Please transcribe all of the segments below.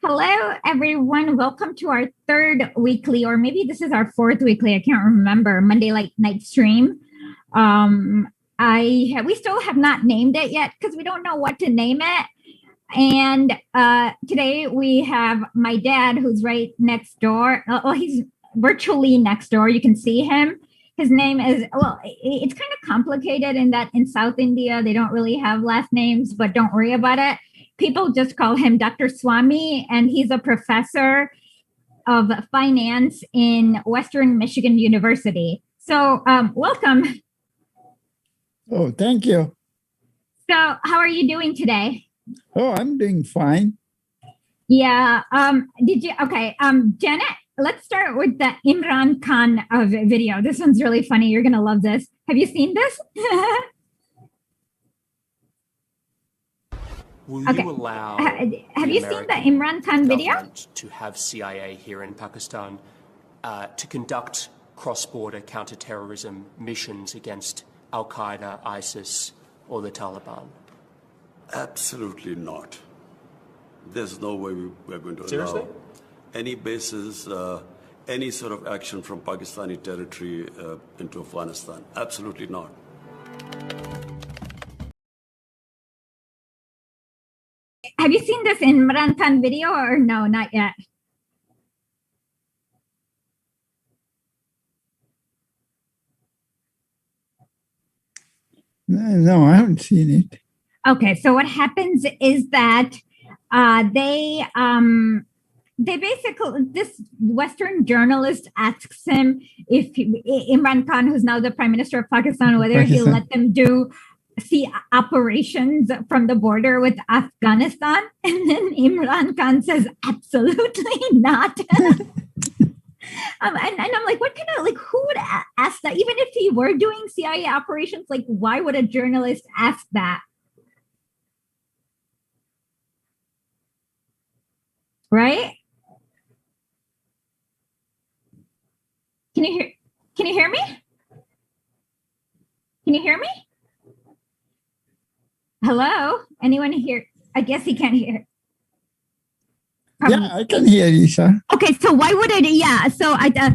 Hello, everyone. Welcome to our third weekly, or maybe this is our fourth weekly. I can't remember. Monday night stream. We still have not named it yet because we don't know what to name it. And today we have my dad, who's right next door. Well, he's virtually next door. You can see him. His name is, well, it's kind of complicated in that in South India, they don't really have last names, but don't worry about it. People just call him Dr. Swami, and he's a professor of finance in Western Michigan University. So welcome. Oh, thank you. So how are you doing today? Oh, I'm doing fine. Yeah. Janet, let's start with the Imran Khan video. This one's really funny. You're going to love this. Have you seen this? Will you allow have you seen the Imran Khan video? To have CIA here in Pakistan to conduct cross-border counter-terrorism missions against Al-Qaeda, ISIS, or the Taliban? Absolutely not. There's no way we're going to Seriously? allow any bases, any sort of action from Pakistani territory into Afghanistan. Absolutely not. Have you seen this Imran Khan video or no, not yet? No, I haven't seen it. Okay, so what happens is that they basically, this Western journalist asks him if Imran Khan, who's now the Prime Minister of Pakistan, whether he'll let them do operations from the border with Afghanistan, and then Imran Khan says, absolutely not. And I'm like, what kind of, like, who would ask that? Even if he were doing CIA operations, like, why would a journalist ask that? Right? Can you hear me? Can you hear me? Hello? Anyone here? I guess he can't hear. Yeah, I can hear you, sir. Okay, so why would it? Yeah, so I guess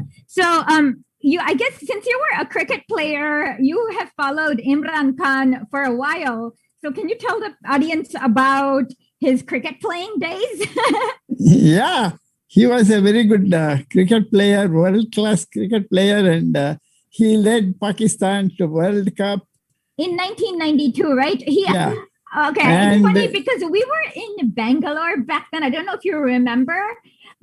since you were a cricket player, you have followed Imran Khan for a while. So can you tell the audience about his cricket playing days? Yeah, he was a very good cricket player, world-class cricket player, and he led Pakistan to World Cup. In 1992, right? Yeah. Okay, and it's funny because we were in Bangalore back then. I don't know if you remember,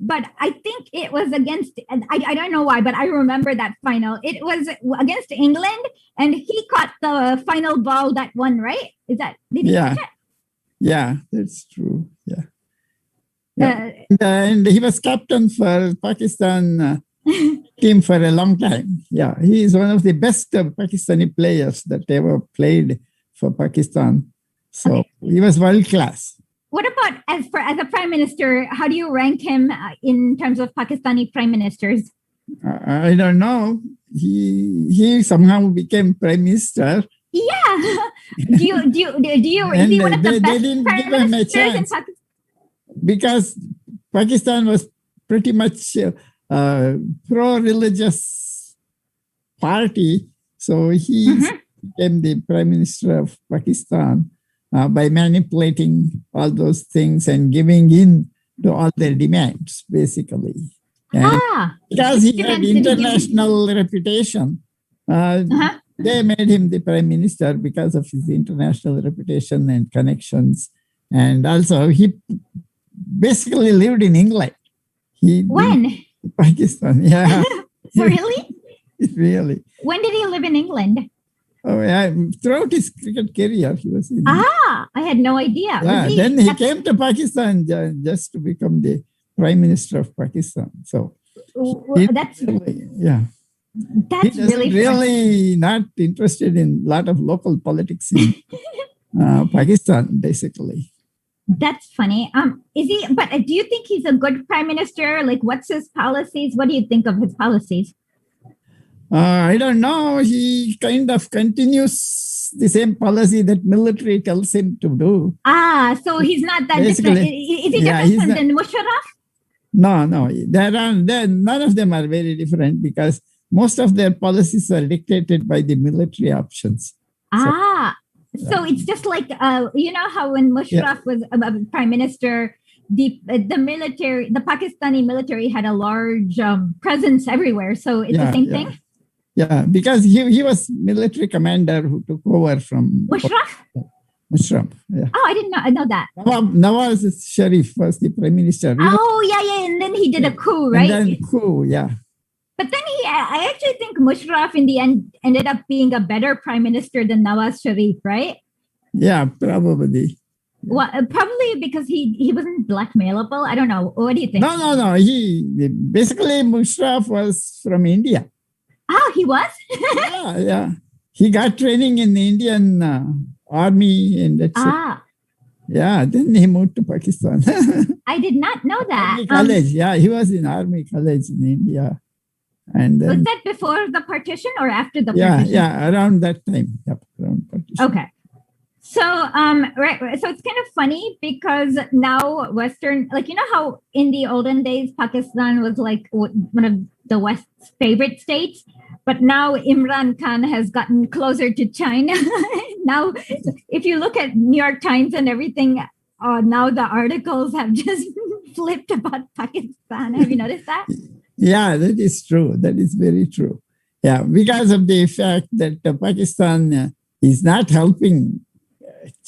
but I think it was against, I don't know why, but I remember that final. It was against England, and he caught the final ball that won, right? Did he catch it? Yeah, that's true. Yeah. And he was captain for Pakistan team for a long time. Yeah, he is one of the best Pakistani players that ever played for Pakistan. So he was world class. What about as a prime minister? How do you rank him in terms of Pakistani prime ministers? I don't know. He somehow became prime minister. Yeah. Is he one of the best prime ministers in Pakistan? Because Pakistan was pretty much pro-religious party. So he became the prime minister of Pakistan by manipulating all those things and giving in to all their demands, basically. And because he had international reputation, they made him the prime minister because of his international reputation and connections. And also, he basically lived in England. When? Pakistan, yeah. Really? Really. When did he live in England? Oh, yeah. Throughout his cricket career, he was in. I had no idea. Yeah, then he came to Pakistan just to become the prime minister of Pakistan. So that's really, yeah. That's really not interested in a lot of local politics in Pakistan, basically. That's funny. Is he? But do you think he's a good prime minister? Like, what's his policies? What do you think of his policies? I don't know. He kind of continues the same policy that military tells him to do. So he's not that Basically, different. Is he different than Musharraf? No. None of them are very different because most of their policies are dictated by the military options. So it's just like you know how when Musharraf was prime minister, the military, the Pakistani military had a large presence everywhere. So it's the same thing. Yeah, because he was military commander who took over from Musharraf. Yeah. Oh, I didn't know that. Nawaz Sharif was the prime minister. And then he did a coup, right? And then coup, yeah. But then I actually think Musharraf in the end ended up being a better prime minister than Nawaz Sharif, right? Yeah, probably. Well, probably because he wasn't blackmailable. I don't know. What do you think? No. Basically Musharraf was from India. He was? Yeah. He got training in the Indian army and that's it. Yeah, then he moved to Pakistan. I did not know that. Army college, he was in army college in India. And was that before the partition or after the partition? Yeah, around that time. Yep, around partition. Okay. So, right. So it's kind of funny because now Western, like, you know how in the olden days, Pakistan was like one of the West's favorite states, but now Imran Khan has gotten closer to China. Now, if you look at New York Times and everything, now the articles have just flipped about Pakistan. Have you noticed that? Yeah, that is true. That is very true. Yeah, because of the fact that Pakistan is not helping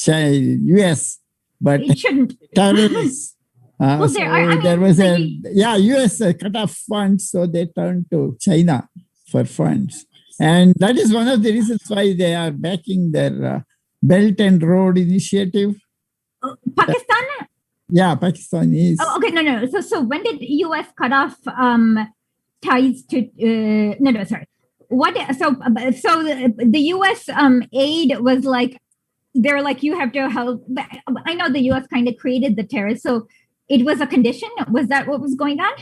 U.S., but it shouldn't. Terrorists. Well, U.S. cut off funds, so they turned to China for funds. And that is one of the reasons why they are backing their Belt and Road Initiative. Pakistan? Yeah, Pakistan is. Oh, okay, no. So when did U.S. cut off ties to? Sorry. What? So the U.S. Aid was like, they're like, you have to help. I know the U.S. kind of created the terrorists, so it was a condition. Was that what was going on?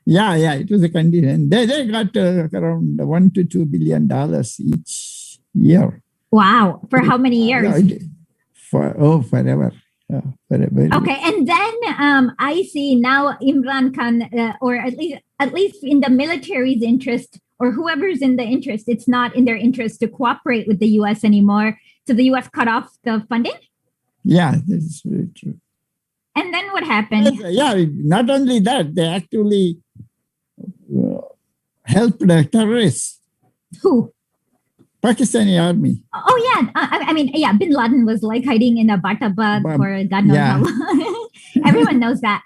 Yeah, it was a condition. They got around $1 to $2 billion each year. Wow! For how many years? Forever. Yeah, forever. Okay, and then I see now Imran Khan, or at least in the military's interest, or whoever's in the interest, it's not in their interest to cooperate with the U.S. anymore. So the U.S. cut off the funding? Yeah, that is very true. And then what happened? Not only that, they actually helped the terrorists. Who? Pakistani army. Oh, yeah. Bin Laden was like hiding in a Batabad for God knows how long. Everyone knows that.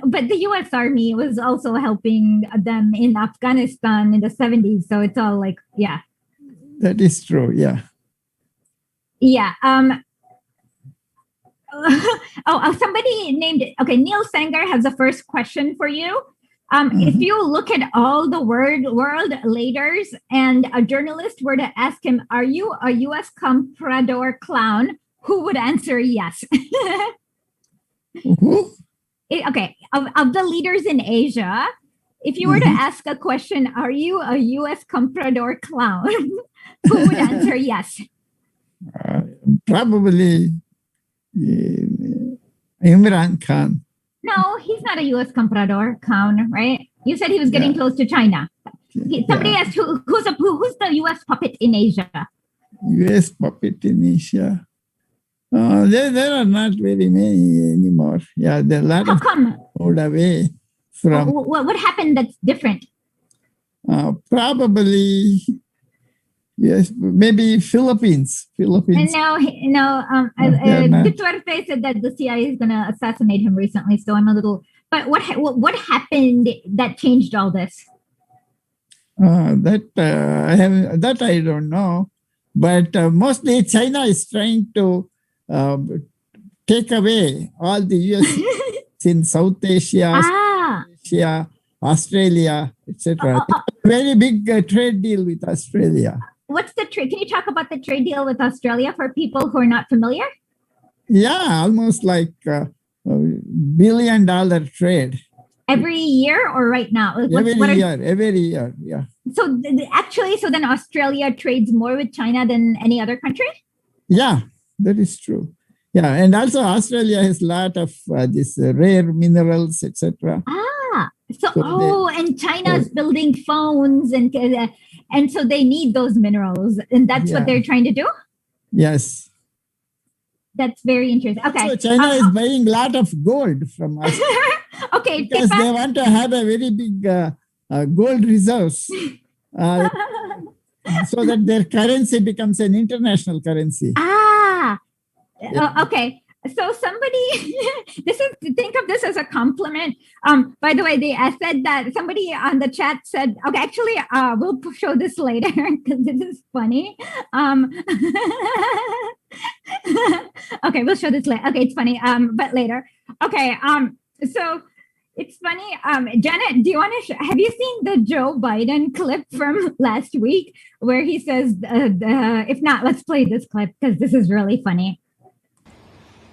But the U.S. Army was also helping them in Afghanistan in the 70s. So it's all like, yeah. That is true, yeah. Yeah. Somebody named it. Okay, Neil Sanger has the first question for you. If you look at all the world leaders and a journalist were to ask him, are you a U.S. comprador clown? Who would answer yes? Okay, of the leaders in Asia, if you were to ask a question, are you a U.S. comprador clown? Who would answer yes? Probably Imran Khan. No, he's not a U.S. comprador clown, right? You said he was getting close to China. Somebody asked who's the U.S. puppet in Asia? U.S. puppet in Asia. There are not very many anymore. Yeah, there are a lot How come? moved away from. What happened that's different? Probably. Yes, maybe Philippines. And now, Duterte said that the CIA is going to assassinate him recently. So I'm a little. But what happened that changed all this? That I don't know. But mostly China is trying to take away all the US in South Asia, Asia, Australia, etc. Very big trade deal with Australia. What's the trade? Can you talk about the trade deal with Australia for people who are not familiar? Yeah, almost like $1 billion trade. every year or right now? Like, Every year, yeah. So actually, so then Australia trades more with China than any other country? Yeah, that is true. Yeah, and also Australia has a lot of these rare minerals, etc. And China's building phones and so they need those minerals, and that's what they're trying to do? Yes. That's very interesting. Okay. So China is buying a lot of gold from us. Okay. Because they want to have a very big gold reserves so that their currency becomes an international currency. Okay. So somebody, think of this as a compliment. By the way, they said that somebody on the chat said, okay, actually, we'll show this later because this is funny. Okay, we'll show this later. Okay, it's funny, but later. Okay, so it's funny. Janet, do you want to, have you seen the Joe Biden clip from last week where he says, if not, let's play this clip because this is really funny.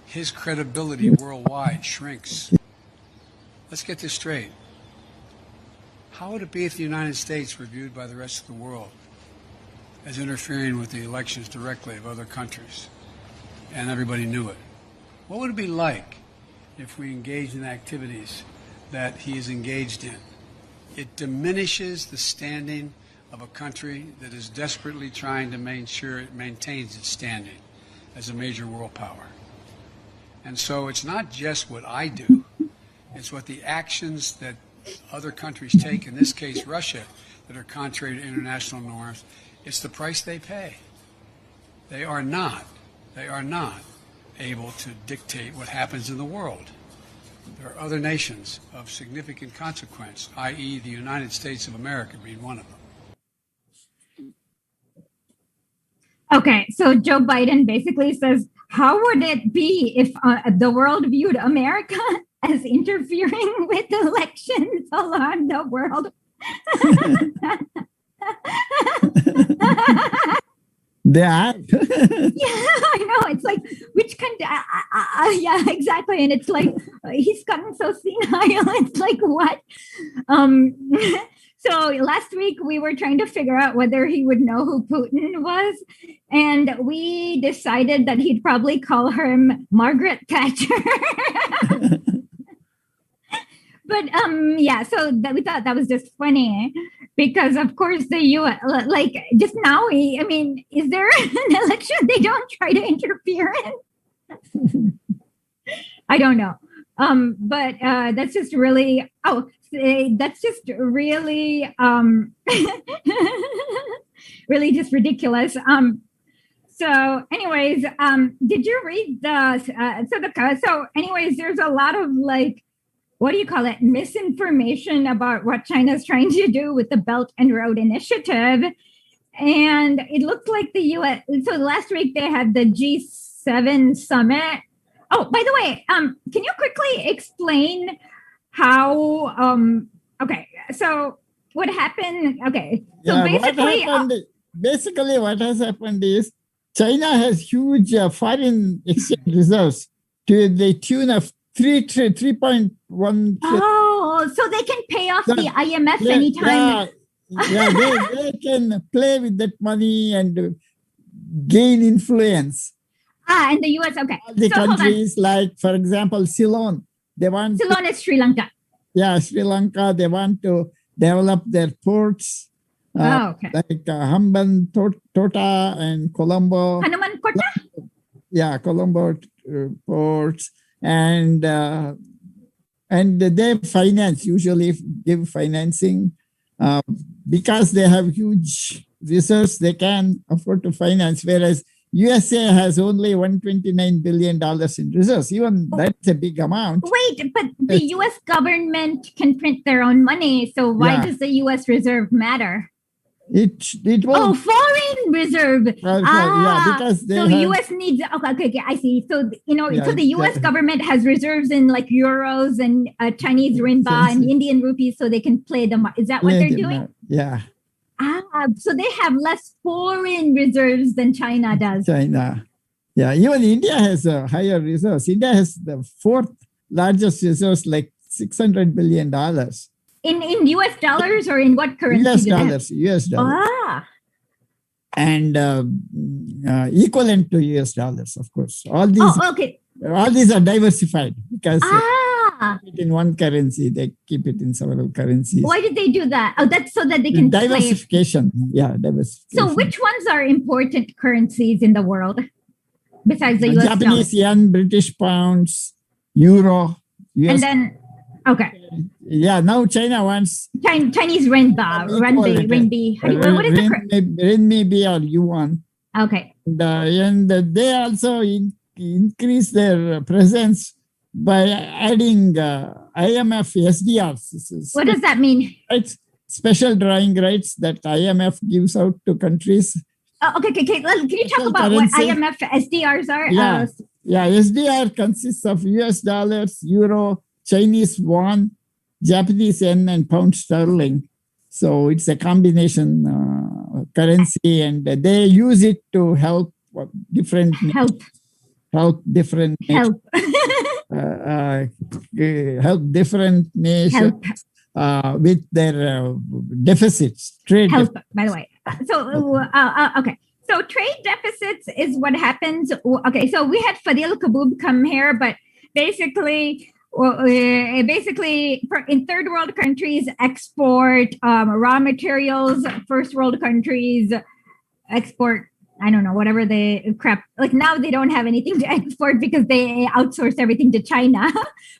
His credibility worldwide shrinks. Let's get this straight. How would it be if the United States were viewed by the rest of the world as interfering with the elections directly of other countries and everybody knew it? What would it be like if we engaged in activities that he is engaged in? It diminishes the standing of a country that is desperately trying to make sure it maintains its standing as a major world power. And so it's not just what I do, it's what the actions that other countries take, in this case Russia, that are contrary to international norms, it's the price they pay. They are not able to dictate what happens in the world. There are other nations of significant consequence, i.e. the United States of America being one of them. Okay, so Joe Biden basically says, how would it be if the world viewed America as interfering with elections around the world? They are. Yeah, I know. It's like, which country? Yeah, exactly. And it's like, he's gotten so senile. It's like, what? So last week we were trying to figure out whether he would know who Putin was. And we decided that he'd probably call her Margaret Thatcher. But yeah, so we thought that was just funny because, of course, the U.S. like just now, I mean, is there an election they don't try to interfere in? I don't know. But that's just really really just ridiculous. So anyways, did you read so anyways, there's a lot of like, what do you call it? Misinformation about what China's trying to do with the Belt and Road Initiative. And it looked like the US, so last week they had the G7 summit. Oh, by the way, can you quickly explain how, okay, so what happened? Okay, so basically what has happened is China has huge foreign exchange reserves to the tune of 3.1. Oh, so they can pay off the IMF anytime. Yeah, they can play with that money and gain influence. In the US, okay. The countries like, for example, Ceylon. Ceylon is Sri Lanka. Yeah, Sri Lanka. They want to develop their ports. Okay. Like Hamban, Tota, and Colombo. Hanuman Kota? Yeah, Colombo ports. And they usually give financing because they have huge reserves. They can afford to finance, whereas USA has only $129 billion in reserves. Even that's a big amount. Wait, but the US government can print their own money. So why does the US reserve matter? It will. Foreign reserve. Yeah, because so US needs. Okay, I see. So so the US government has reserves in like euros and Chinese renminbi and Indian rupees, so they can play them. Is that what they're doing? Yeah. So they have less foreign reserves than China does. Yeah. Even India has higher reserves. India has the fourth largest reserves, like $600 billion. In US dollars or in what currency? US dollars. Ah. And equivalent to US dollars, of course. All these are diversified because in one currency, they keep it in several currencies. Why did they do that? Oh, that's so that they can diversification. Yeah, diversification. So which ones are important currencies in the world besides the US Japanese yen, British pounds, euro, US. And then, okay. Yeah, now China wants Chinese renminbi. What is the renminbi or yuan? Okay. And they also increase their presence by adding IMF SDRs. What does that mean? It's special drawing rights that IMF gives out to countries. Okay. Can you talk about what IMF SDRs are? Yeah, SDR consists of US dollars, euro, Chinese yuan, Japanese yen, and pound sterling. So it's a combination currency, and they use it to help different nations with their deficits, trade deficits. By the way. So, okay. So trade deficits is what happens. Okay, so we had Fadil Kaboub come here, but basically in third world countries export raw materials, first world countries export, I don't know, whatever the crap. Like now they don't have anything to export because they outsource everything to China.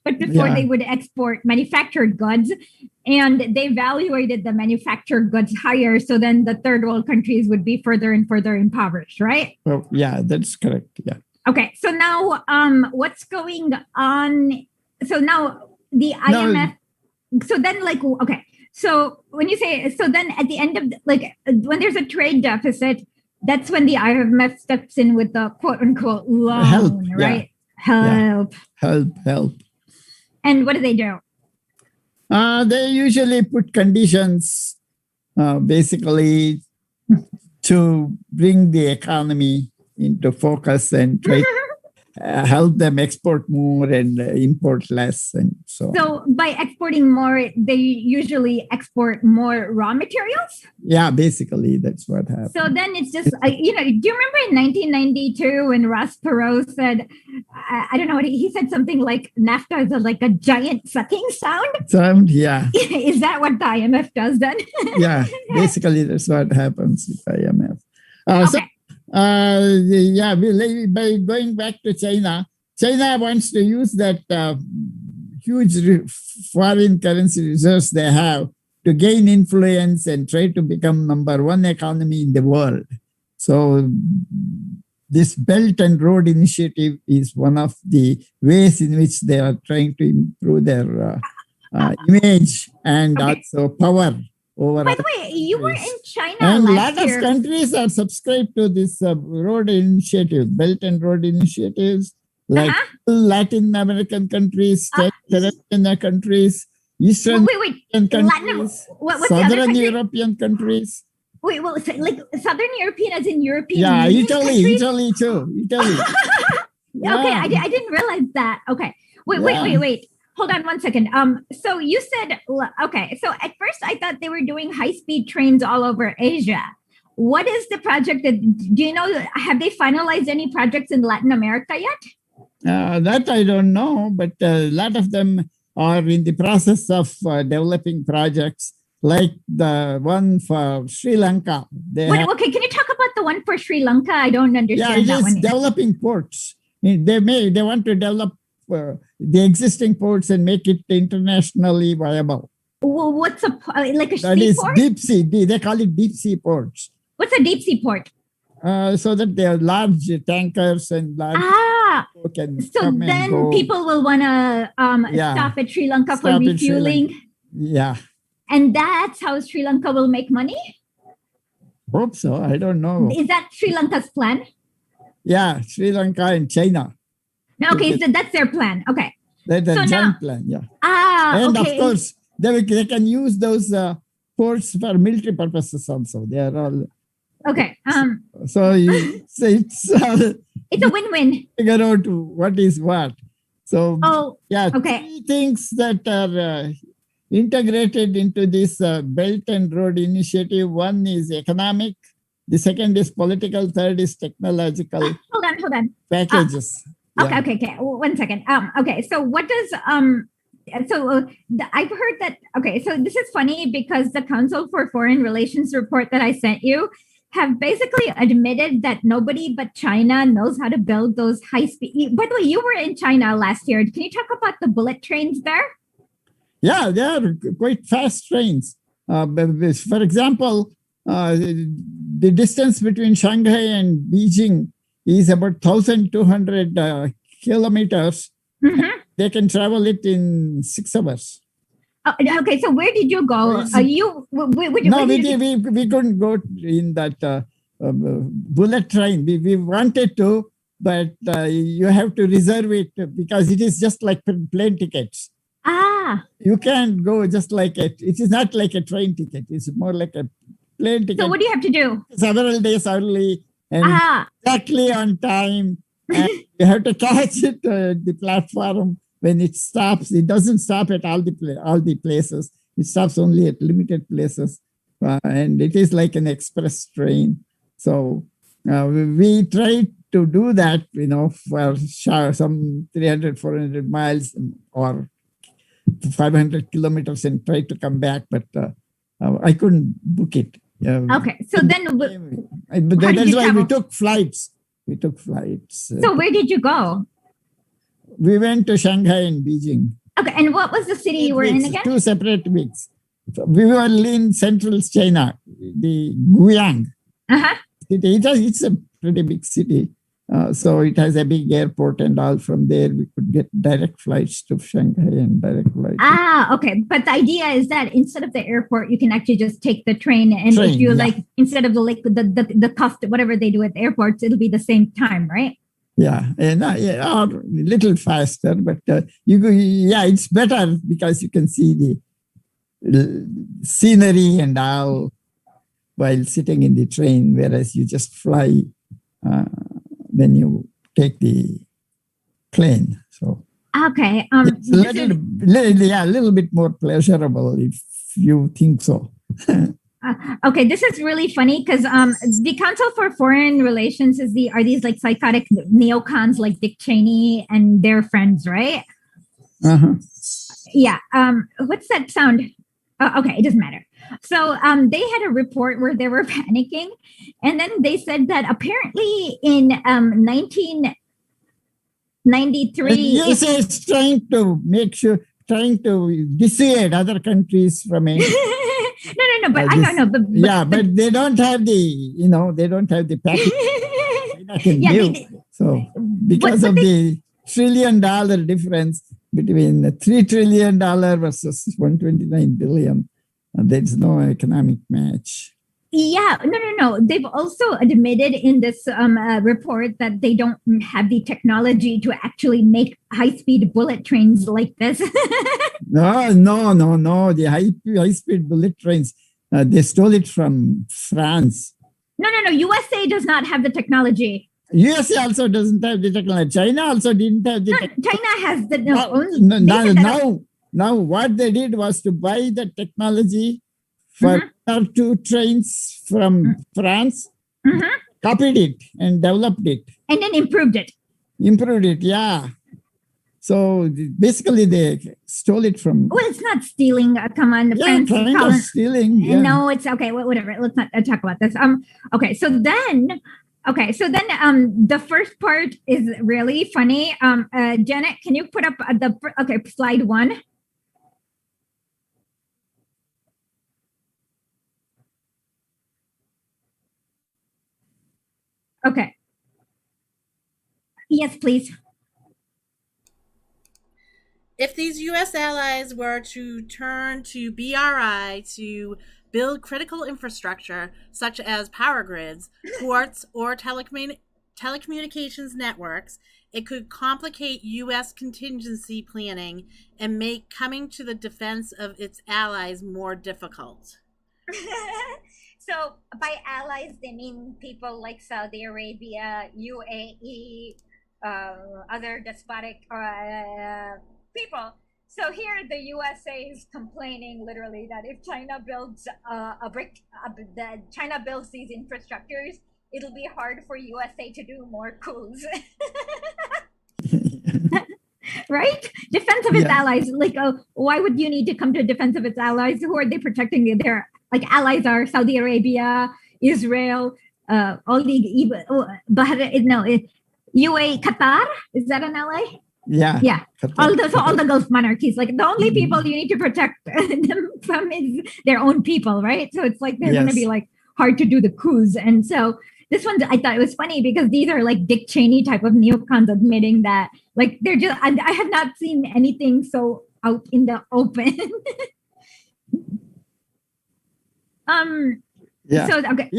But before they would export manufactured goods, and they evaluated the manufactured goods higher. So then the third world countries would be further and further impoverished, right? Well, yeah, that's correct. Yeah. Okay. So now what's going on? So now the IMF, so then okay. So when you say, so then at the end of when there's a trade deficit, that's when the IMF steps in with the quote unquote loan, right? Yeah. Help. And what do they do? They usually put conditions basically to bring the economy into focus and try help them export more and import less, and so on. So by exporting more, they usually export more raw materials? Yeah, basically that's what happens. So then it's just, do you remember in 1992 when Ross Perot said, I don't know, he said something like NAFTA is like a giant sucking sound? Yeah. Is that what the IMF does then? Yeah, basically that's what happens with IMF. Okay. By going back to China wants to use that huge foreign currency reserves they have to gain influence and try to become number one economy in the world. So this Belt and Road Initiative is one of the ways in which they are trying to improve their image and also power. By the way, you were in China and last year. And a lot of countries are subscribed to this road initiative, Belt and Road Initiatives, like Latin American countries, Caribbean countries, Eastern European countries, Southern European countries. Wait, well, like Southern European as in European Italy countries? Italy too. Italy. Okay, I didn't realize that. Okay, wait. Hold on one second. So you said, okay, so at first I thought they were doing high-speed trains all over Asia. What is the project do you know, have they finalized any projects in Latin America yet? That I don't know, but a lot of them are in the process of developing projects, like the one for Sri Lanka. Okay, can you talk about the one for Sri Lanka? I don't understand that one. Yeah, it's developing ports. They want to develop the existing ports and make it internationally viable. Well, what's a that sea is port? Deep sea. They call it deep sea ports. What's a deep sea port? So that they are large tankers and large. So then people will want to stop at Sri Lanka for refueling. Yeah. And that's how Sri Lanka will make money? Hope so. I don't know. Is that Sri Lanka's plan? Yeah, Sri Lanka and China. Okay, so that's their plan. Okay. That's a joint plan, yeah. And of course, they can use those ports for military purposes also. They are all... Okay. So it's a win-win. Figure out what is what. So, yeah, okay. three things that are integrated into this Belt and Road Initiative. One is economic, the second is political, third is technological. Hold on. Packages. Okay. 1 second. Okay. So what does I've heard that. Okay. So this is funny because the Council for Foreign Relations report that I sent you have basically admitted that nobody but China knows how to build those high speed. By the way, you were in China last year. Can you talk about the bullet trains there? Yeah, they are quite fast trains. For example, the distance between Shanghai and Beijing is about 1,200 kilometers. Mm-hmm. They can travel it in 6 hours. Okay, so where did you go? We couldn't go in that bullet train. We wanted to, but you have to reserve it because it is just like plane tickets. You can't go just like it. It is not like a train ticket. It's more like a plane ticket. So what do you have to do? Several days early and exactly on time. And you have to catch it the platform when it stops. It doesn't stop at all the places. It stops only at limited places. And it is like an express train. So we tried to do that, for some 300, 400 miles or 500 kilometers and try to come back, but I couldn't book it. Okay, so then that's why we took flights. So where did you go? We went to Shanghai and Beijing. Okay, and what was the city you were in again? 2 separate weeks. We were in central China, the Guiyang. It's a pretty big city. So it has a big airport and all. From there, we could get direct flights to Shanghai and direct flights. Okay. But the idea is that instead of the airport, you can actually just take the train. And if you instead of the cost, whatever they do at the airports, it'll be the same time, right? Yeah, and or a little faster, but you go. Yeah, it's better because you can see the scenery and all while sitting in the train, whereas you just fly when you take the plane. So okay, it's a little bit more pleasurable if you think so. Okay, this is really funny because the Council for Foreign Relations are these like psychotic neocons like Dick Cheney and their friends, right? Yeah. What's that sound? Okay, it doesn't matter. So they had a report where they were panicking, and then they said that apparently in 1993, USA is trying to dissuade other countries from it. No, but I don't know. But they don't have the package. So because of the $1 trillion difference between the $3 trillion versus 129 billion, there's no economic match. Yeah, no. They've also admitted in this report that they don't have the technology to actually make high-speed bullet trains like this. No. The high-speed bullet trains, they stole it from France. No. USA does not have the technology. USA also doesn't have the technology. China also didn't have the technology. China has the Now what they did was to buy the technology for 2 trains from France, copied it and developed it. And then improved it. Yeah. So basically they stole it from... Well, it's not stealing. Come on. Kind of stealing. Yeah. No, it's okay. Whatever. Let's not talk about this. So then the first part is really funny. Janet, can you put up slide 1? Okay. Yes, please. If these U.S. allies were to turn to BRI to build critical infrastructure, such as power grids, ports, or telecommunications networks, it could complicate U.S. contingency planning and make coming to the defense of its allies more difficult. So by allies, they mean people like Saudi Arabia, UAE, other despotic people. So here the USA is complaining literally that if China builds China builds these infrastructures, it'll be hard for USA to do more coups. Right? Defense of its allies. Like, why would you need to come to defense of its allies? Who are they protecting? Their allies are Saudi Arabia, Israel, all the UAE, Qatar. Is that an ally? Yeah. Yeah. All the Gulf monarchies. Like the only people you need to protect them from is their own people, right? So it's like they're going to be like hard to do the coups. And so this one, I thought it was funny because these are like Dick Cheney type of neocons admitting that like they're just, I have not seen anything so out in the open. So, okay.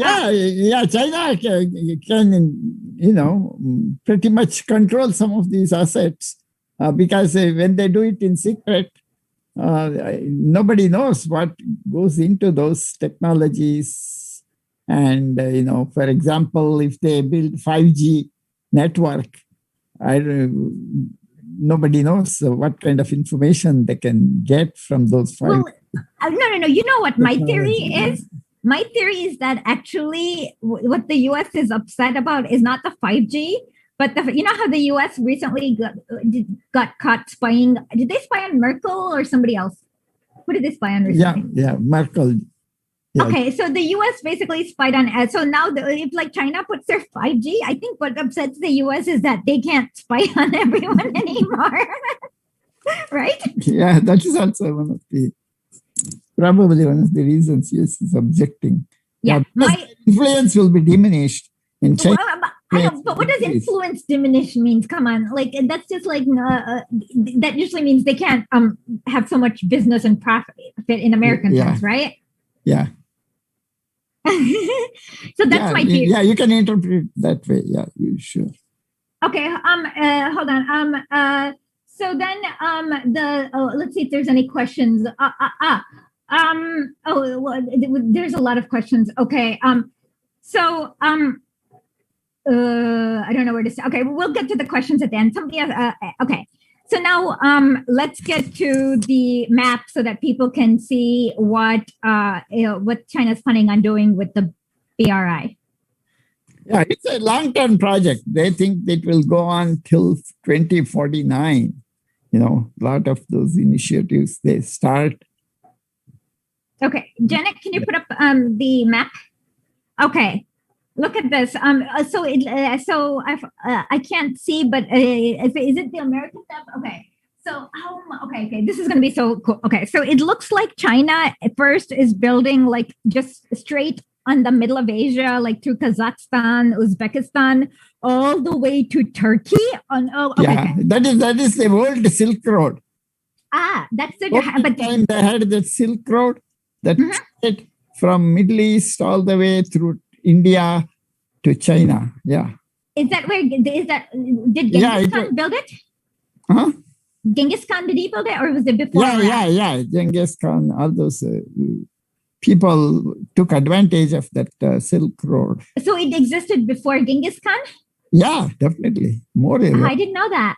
China can, pretty much control some of these assets because when they do it in secret, nobody knows what goes into those technologies. And, for example, if they build 5G network, nobody knows what kind of information they can get from those 5G. Well, no. You know what my theory is? My theory is that actually what the US is upset about is not the 5G, but you know how the US recently got caught spying. Did they spy on Merkel or somebody else? Who did they spy on recently? Yeah, Merkel. Yeah. Okay, so the US basically spied on. So now if like China puts their 5G, I think what upsets the US is that they can't spy on everyone anymore. Right? Yeah, that is also probably one of the reasons US is objecting. Yeah, my influence will be diminished in China. But what does influence diminish means? Come on, like that's just like that usually means they can't have so much business and profit in American terms, right? Yeah. So that's my theory. Yeah, you can interpret it that way. Yeah, you sure. Okay. Hold on. So then let's see if there's any questions. There's a lot of questions. Okay. I don't know where to say. Okay, we'll get to the questions at the end. Somebody has, okay. So now let's get to the map so that people can see what China's planning on doing with the BRI. Yeah, it's a long-term project. They think it will go on till 2049. A lot of those initiatives they start. Okay, Janet, can you put up the map? Okay. Look at this. I can't see, but is it the American map? Okay. So okay. This is going to be so cool. Okay. So it looks like China at first is building like just straight on the middle of Asia, like through Kazakhstan, Uzbekistan, all the way to Turkey. That is the old Silk Road. That's the time they had the Silk Road that from Middle East all the way through India to China. Yeah. Did Genghis Khan build it? Huh? Genghis Khan, did he build it or was it before? Yeah. Genghis Khan, all those people took advantage of that Silk Road. So it existed before Genghis Khan? Yeah, definitely. More. I didn't know that.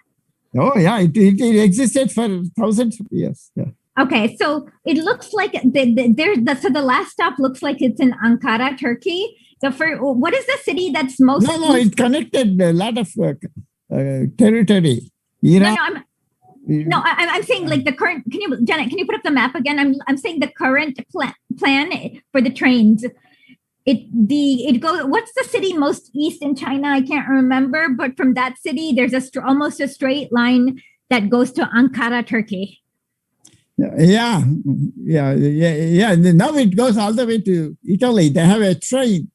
Oh, yeah. It existed for thousands of years. Yeah. Okay, so it looks like so the last stop looks like it's in Ankara, Turkey. What is the city that's most? No, it connected a lot of territory. Iran. I'm saying like the current. Janet? Can you put up the map again? I'm saying the current plan for the trains. It goes. What's the city most east in China? I can't remember, but from that city, there's almost a straight line that goes to Ankara, Turkey. Yeah. Now it goes all the way to Italy. They have a train.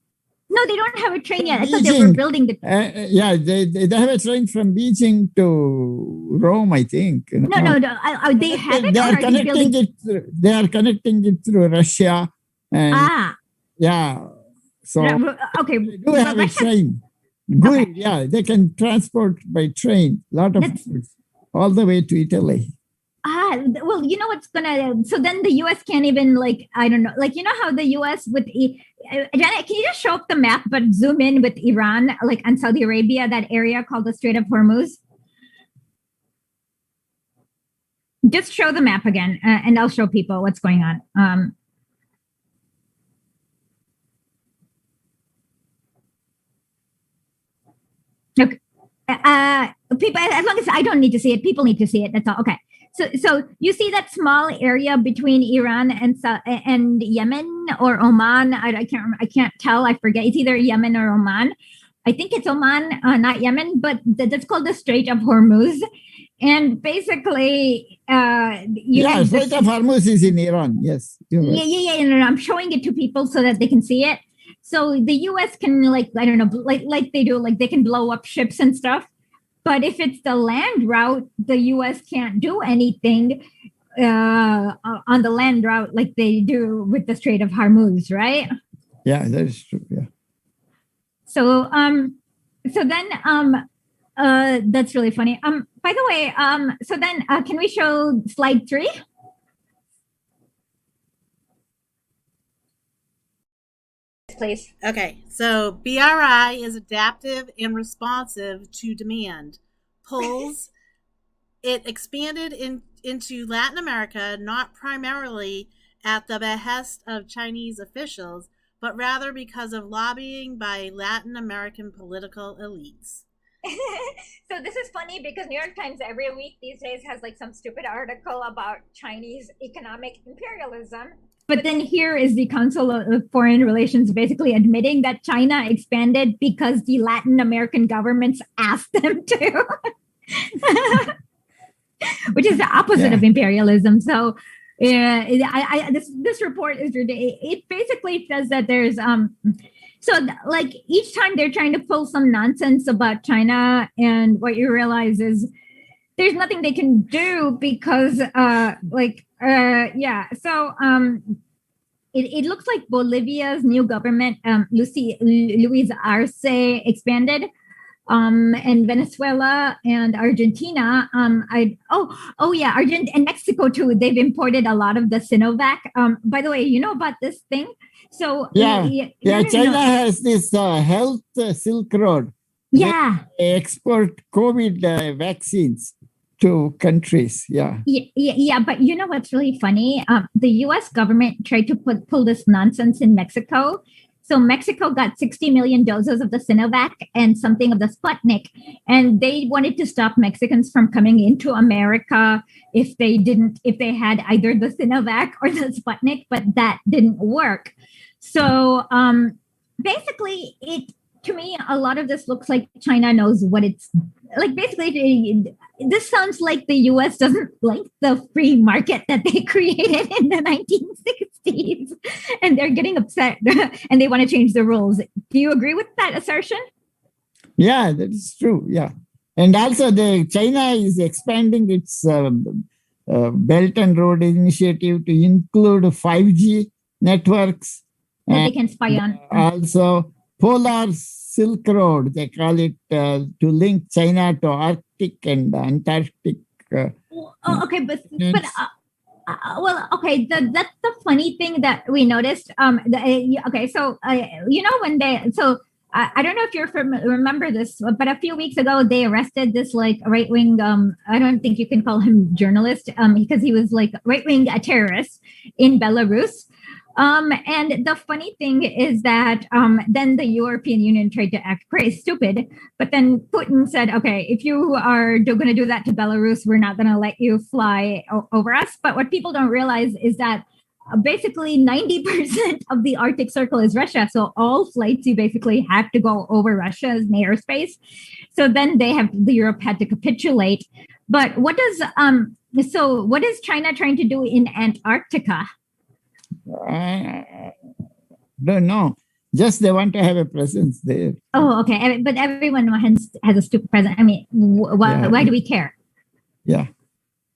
No, they don't have a train yet. I thought they were building the. They have a train from Beijing to Rome, I think. No. They have it. They are connecting it through Russia. And, yeah. So okay, they do have a train. Good. Okay. Yeah, they can transport by train a lot of goods all the way to Italy. Well, you know what's gonna. So then the U.S. can't even like I don't know, like you know how the U.S. with Janet, can you just show up the map but zoom in with Iran, like and Saudi Arabia, that area called the Strait of Hormuz? Just show the map again, and I'll show people what's going on. Okay. People, as long as I don't need to see it, people need to see it. That's all. Okay. So you see that small area between Iran and Yemen or Oman? I can't remember. I can't tell. I forget. It's either Yemen or Oman. I think it's Oman, not Yemen, but that's called the Strait of Hormuz. And basically, Strait of Hormuz is in Iran. Yes. Right. Yeah. No, I'm showing it to people so that they can see it. So the U.S. can like I don't know, like they do, like they can blow up ships and stuff. But if it's the land route, the U.S. can't do anything on the land route like they do with the Strait of Hormuz, right? Yeah, that is true. Yeah. So then that's really funny. By the way, so then can we show slide 3? Please. Okay, so BRI is adaptive and responsive to demand. Pulls it expanded into Latin America, not primarily at the behest of Chinese officials, but rather because of lobbying by Latin American political elites. So this is funny because New York Times every week these days has like some stupid article about Chinese economic imperialism. But then here is the Council of Foreign Relations basically admitting that China expanded because the Latin American governments asked them to, which is the opposite of imperialism. So this report is it basically says that there's so like each time they're trying to pull some nonsense about China, and what you realize is there's nothing they can do because it looks like Bolivia's new government, Luis Arce, expanded, and Venezuela and Argentina. Argentina and Mexico too. They've imported a lot of the Sinovac. By the way, you know about this thing? So China has this health Silk Road. Yeah, they export COVID vaccines to countries. Yeah. But you know what's really funny? The U.S. government tried to pull this nonsense in Mexico. So Mexico got 60 million doses of the Sinovac and something of the Sputnik, and they wanted to stop Mexicans from coming into America if they had either the Sinovac or the Sputnik, but that didn't work. So basically, to me, a lot of this looks like China knows what it's like. Basically, this sounds like the U.S. doesn't like the free market that they created in the 1960s, and they're getting upset and they want to change the rules. Do you agree with that assertion? Yeah, that is true. Yeah, and also China is expanding its Belt and Road Initiative to include 5G networks. That they can spy on. Also, Polar Silk Road, they call it, to link China to Arctic and Antarctic. Okay, that's the funny thing that we noticed. I don't know if you remember this, but a few weeks ago they arrested this like right-wing. I don't think you can call him journalist because he was like right-wing terrorist in Belarus. And the funny thing is that then the European Union tried to act pretty stupid, but then Putin said, okay, if you are going to do that to Belarus, we're not going to let you fly over us. But what people don't realize is that basically 90% of the Arctic Circle is Russia. So all flights you basically have to go over Russia's airspace. So then Europe had to capitulate. But what is China trying to do in Antarctica? I don't know. Just they want to have a presence there. Oh, okay. But everyone has a stupid presence. I mean, why do we care? Yeah.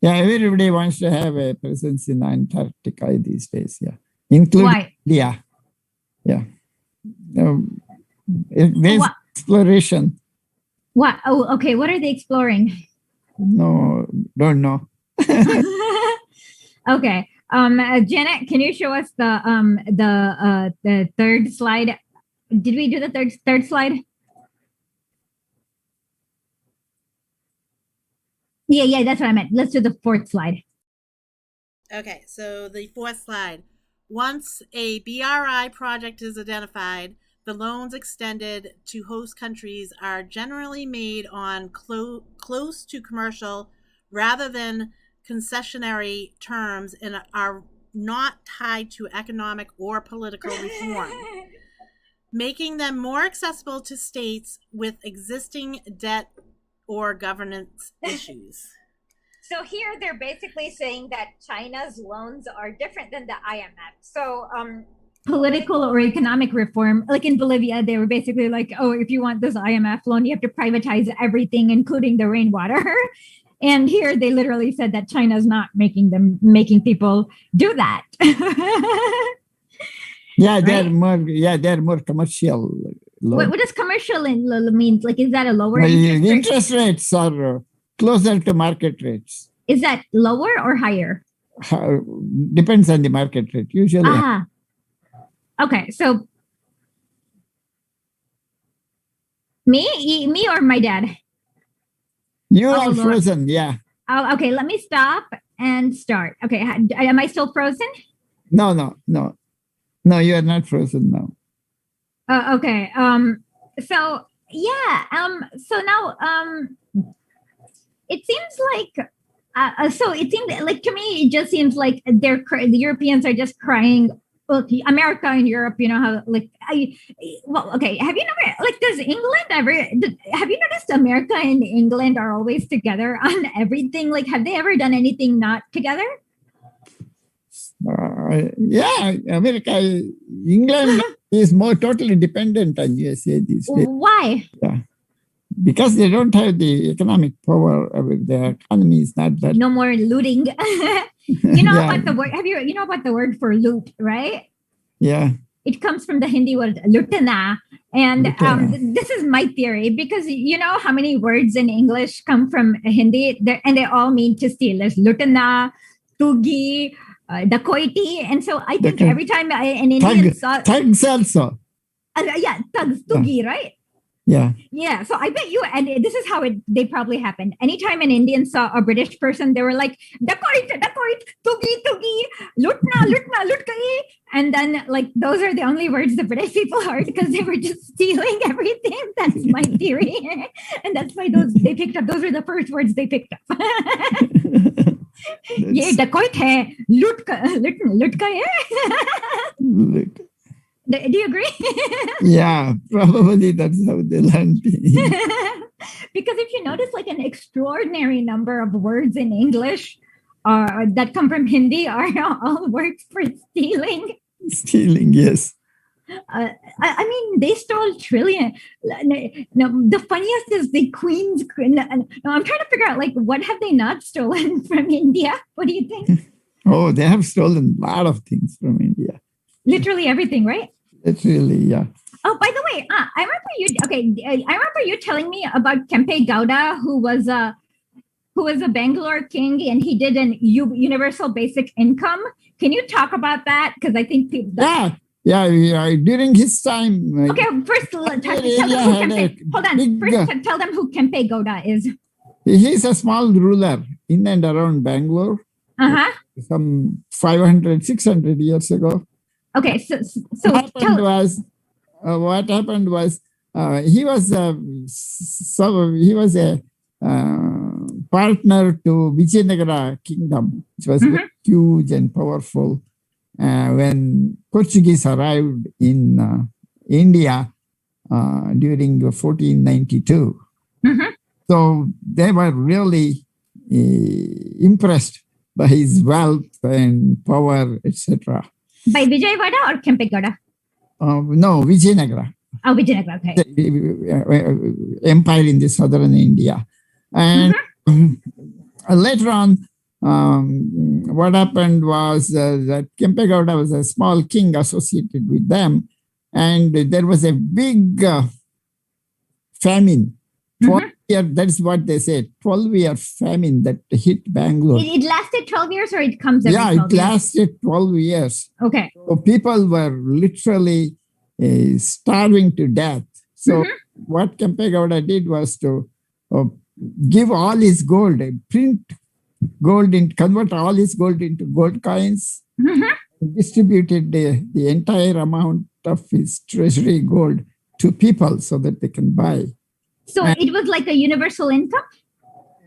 Everybody wants to have a presence in Antarctica these days. Yeah, including India. Yeah. There's exploration. What? Oh, okay. What are they exploring? No, don't know. Okay. Janet, can you show us the third slide? Did we do the third slide? Yeah, that's what I meant. Let's do the fourth slide. Okay, so the fourth slide. Once a BRI project is identified, the loans extended to host countries are generally made on close to commercial rather than concessionary terms and are not tied to economic or political reform, making them more accessible to states with existing debt or governance issues. So here they're basically saying that China's loans are different than the IMF. So political or economic reform, like in Bolivia, they were basically like, oh, if you want this IMF loan, you have to privatize everything, including the rainwater. And here they literally said that China's not making people do that. Yeah, they're more commercial. What does commercial mean? Like, is that a lower interest rates are closer to market rates. Is that lower or higher? Depends on the market rate, usually. Okay, so me or my dad? You are frozen, yeah. Oh, okay, let me stop and start. Okay, am I still frozen? No, you are not frozen now. Okay. So yeah. So now. It seems like. So it seems like to me, it just seems like the Europeans are just crying. Well, America and Europe, you know how like okay. Have you never does England ever? Have you noticed America and England are always together on everything? Like, have they ever done anything not together? Yeah, England is more totally dependent on USA these days. Why? Yeah. Because they don't have the economic power. Their economy is not that. No more looting. You know about the word? You know about the word for loot, right? Yeah. It comes from the Hindi word lutana. And this is my theory, because you know how many words in English come from Hindi, and they all mean to steal. There's lutana, tugi, dacoity. And so I think every time an Indian saw... Thugs also. Thugs, tugi, right? Yeah. So I bet you, and this is how they probably happened. Anytime an Indian saw a British person, they were like, dacoit, tugi, lutna, lutkai. And then those are the only words the British people heard, because they were just stealing everything. That's my theory. And that's why those were the first words they picked up. Ye dacoit hai, lutka hai. Do you agree? Yeah, probably that's how they learned. Because if you notice, an extraordinary number of words in English that come from Hindi are all words for stealing. Stealing, yes. I mean, they stole trillion. No, the funniest is the Queen's. No, I'm trying to figure out, what have they not stolen from India? What do you think? Oh, they have stolen a lot of things from India. Literally everything, right? Literally, yeah. Oh, by the way, I remember you. Okay, I remember you telling me about Kempe Gowda, who was a Bangalore king, and he did an universal basic income. Can you talk about that? Because I think people. Yeah. During his time. Okay, first tell them who Kempe. Hold on. First, tell them who Kempe Gowda is. He's a small ruler in and around Bangalore. Some 500, 600 years ago. Okay, so what happened was he was a partner to Vijayanagara kingdom, which was very huge and powerful. When Portuguese arrived in India during 1492, so they were really impressed by his wealth and power, etc. By Vijayawada or Kempegowda? No, Vijayanagara. Oh, Vijayanagara, okay. Empire in the southern India. And later on, what happened was that Kempegowda was a small king associated with them. And there was a big famine, year, that's what they say, 12-year famine that hit Bangalore. It lasted 12 years or it comes every 12 it years? lasted 12 years. Okay. So people were literally starving to death. So what Kempegowda did was to give all his gold, print gold, convert all his gold into gold coins, distributed the entire amount of his treasury gold to people so that they can buy. So it was like a universal income?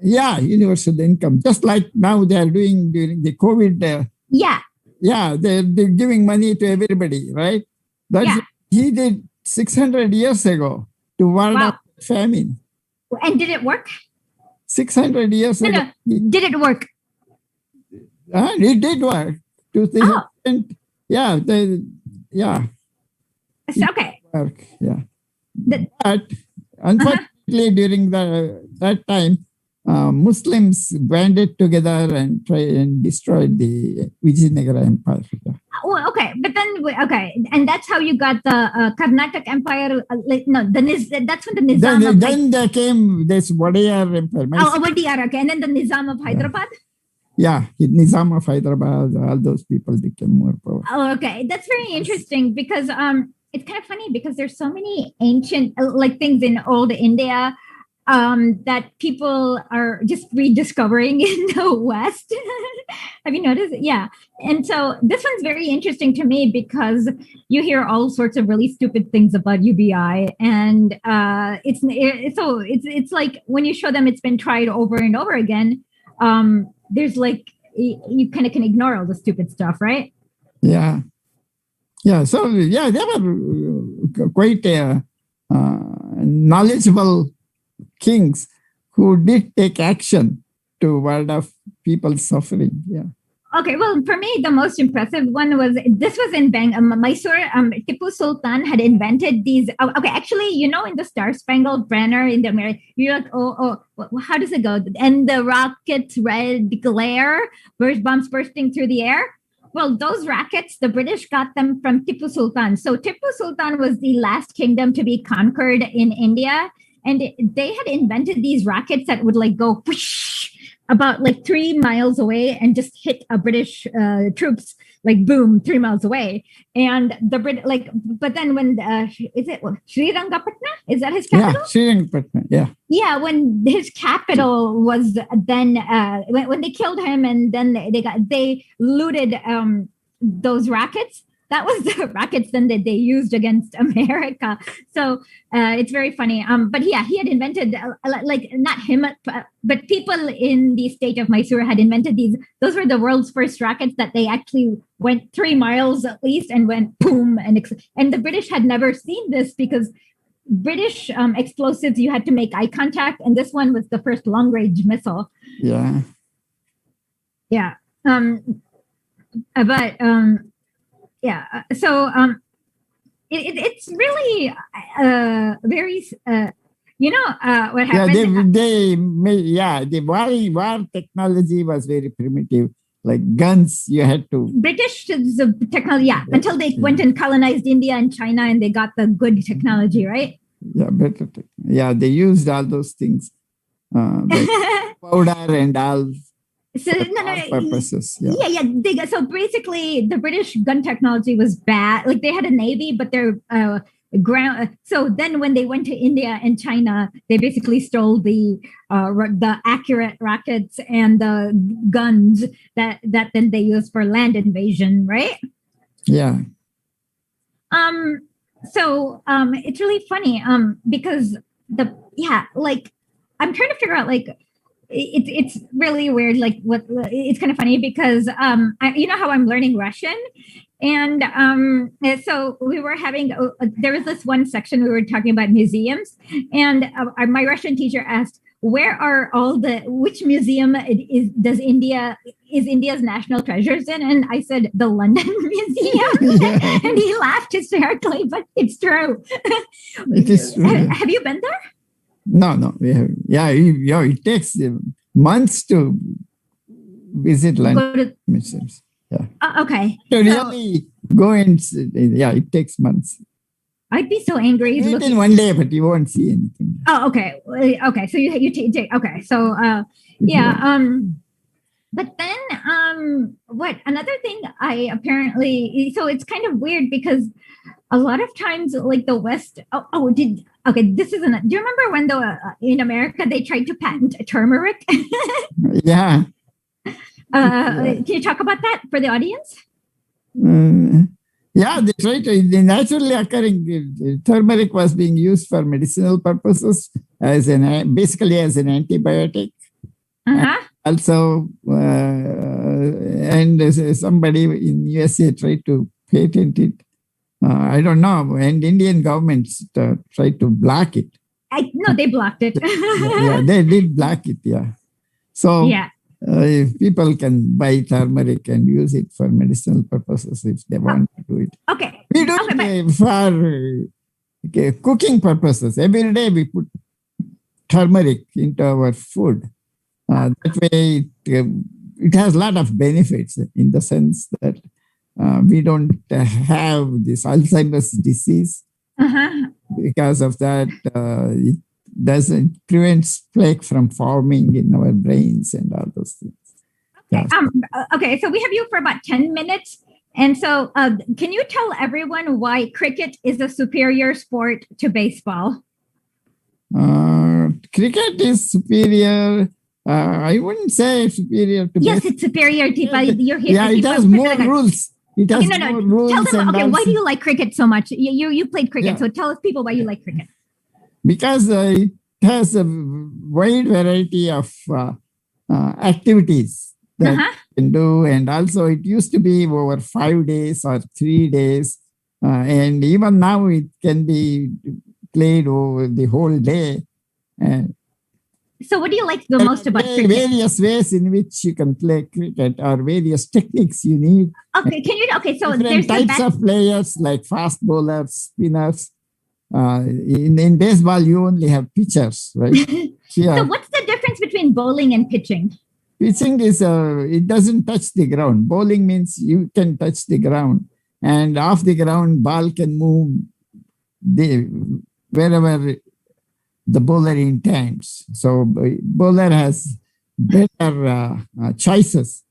Yeah, universal income. Just like now they are doing during the COVID. They're giving money to everybody, right? He did 600 years ago to ward off famine. And did it work? 600 years ago. Did it work? It did work. To the extent, Okay. Work, but unfortunately, during that time, Muslims banded together and tried and destroyed the Vijayanagara Empire. Oh, okay. But then, and that's how you got the Karnataka Empire. That's when the Nizam. Then there came this Wadiyar Empire. Wadiyar, okay. And then the Nizam of Hyderabad? Yeah, Nizam of Hyderabad, all those people became more powerful. Oh, okay. That's very interesting because it's kind of funny because there's so many ancient things in old India that people are just rediscovering in the West. Have you noticed? Yeah. And so this one's very interesting to me because you hear all sorts of really stupid things about UBI, and it's like when you show them it's been tried over and over again. There's you kind of can ignore all the stupid stuff, right? Yeah. So they were quite knowledgeable kings who did take action to ward off people's suffering. Yeah. Okay, well, for me, the most impressive one was in Mysore. Tipu Sultan had invented these. Okay, actually, in the Star Spangled Banner in the America, you're like, how does it go? And the rockets' red glare, bombs bursting through the air. Well, those rockets, the British got them from Tipu Sultan. So Tipu Sultan was the last kingdom to be conquered in India, and they had invented these rockets that would go whoosh, about 3 miles away and just hit a British troops, boom, 3 miles away. And the but then when is it Srirangapatna? Is that his capital? Yeah, Srirangapatna. Yeah. Yeah, when his capital was then when they killed him, and then they looted those rockets. That was the rockets then that they used against America. So it's very funny. But yeah, he had invented, not him, but people in the state of Mysore had invented these. Those were the world's first rockets that they actually went 3 miles at least and went boom. And the British had never seen this because British explosives, you had to make eye contact. And this one was the first long range missile. Yeah. Yeah. So it's really very what happened. The war technology was very primitive. Like guns, you had to. British technology, until they went and colonized India and China, and they got the good technology, right? Yeah, better. They used all those things, powder and all. So purposes. So basically, the British gun technology was bad. They had a navy, but their ground. So then, when they went to India and China, they basically stole the accurate rockets and the guns that then they used for land invasion, right? Yeah. So it's really funny because I'm trying to figure out it's really weird. It's kind of funny because how I'm learning Russian, and so we were having there was this one section we were talking about museums, and my Russian teacher asked, "Where are which museum is India's national treasures in?" And I said, "The London Museum," and he laughed hysterically, but it's true. It is true. Have you been there? No, we have. It takes months to visit London museums. Yeah. Okay. To really go and it takes months. I'd be so angry. Do it looking. in one day, but you won't see anything. Oh, okay. Okay. So you take. Okay. So yeah. But then what? Another thing I apparently. So it's kind of weird because a lot of times, like the West. This isn't. Do you remember when in America they tried to patent turmeric? Yeah. Can you talk about that for the audience? Yeah, they tried to. The naturally occurring turmeric was being used for medicinal purposes basically as an antibiotic. Also, and somebody in USA tried to patent it. I don't know, and Indian governments tried to block it. No, they blocked it. Yeah, they did block it. Yeah, so yeah. If people can buy turmeric and use it for medicinal purposes if they want to do it. Okay. We do it for cooking purposes. Every day we put turmeric into our food. That way it has a lot of benefits in the sense that we don't have this Alzheimer's disease. Because of that, it prevents plaque from forming in our brains and all those things. Okay. Okay, so we have you for about 10 minutes. And so can you tell everyone why cricket is a superior sport to baseball? Cricket is superior. I wouldn't say superior to baseball. Yes, it's superior to you're here. Yeah, it has more rules. It has more rules. Tell them, why do you like cricket so much? You played cricket, so tell us people why you like cricket. Because it has a wide variety of activities that you can do. And also it used to be over 5 days or 3 days. And even now it can be played over the whole day. So what do you like the most about cricket? Various ways in which you can play cricket or various techniques you need. So different types of players like fast bowlers, spinners. In baseball, you only have pitchers, right? So what's the difference between bowling and pitching? Pitching is, it doesn't touch the ground. Bowling means you can touch the ground. And off the ground, ball can move wherever the bowler intends. So bowler has better choices.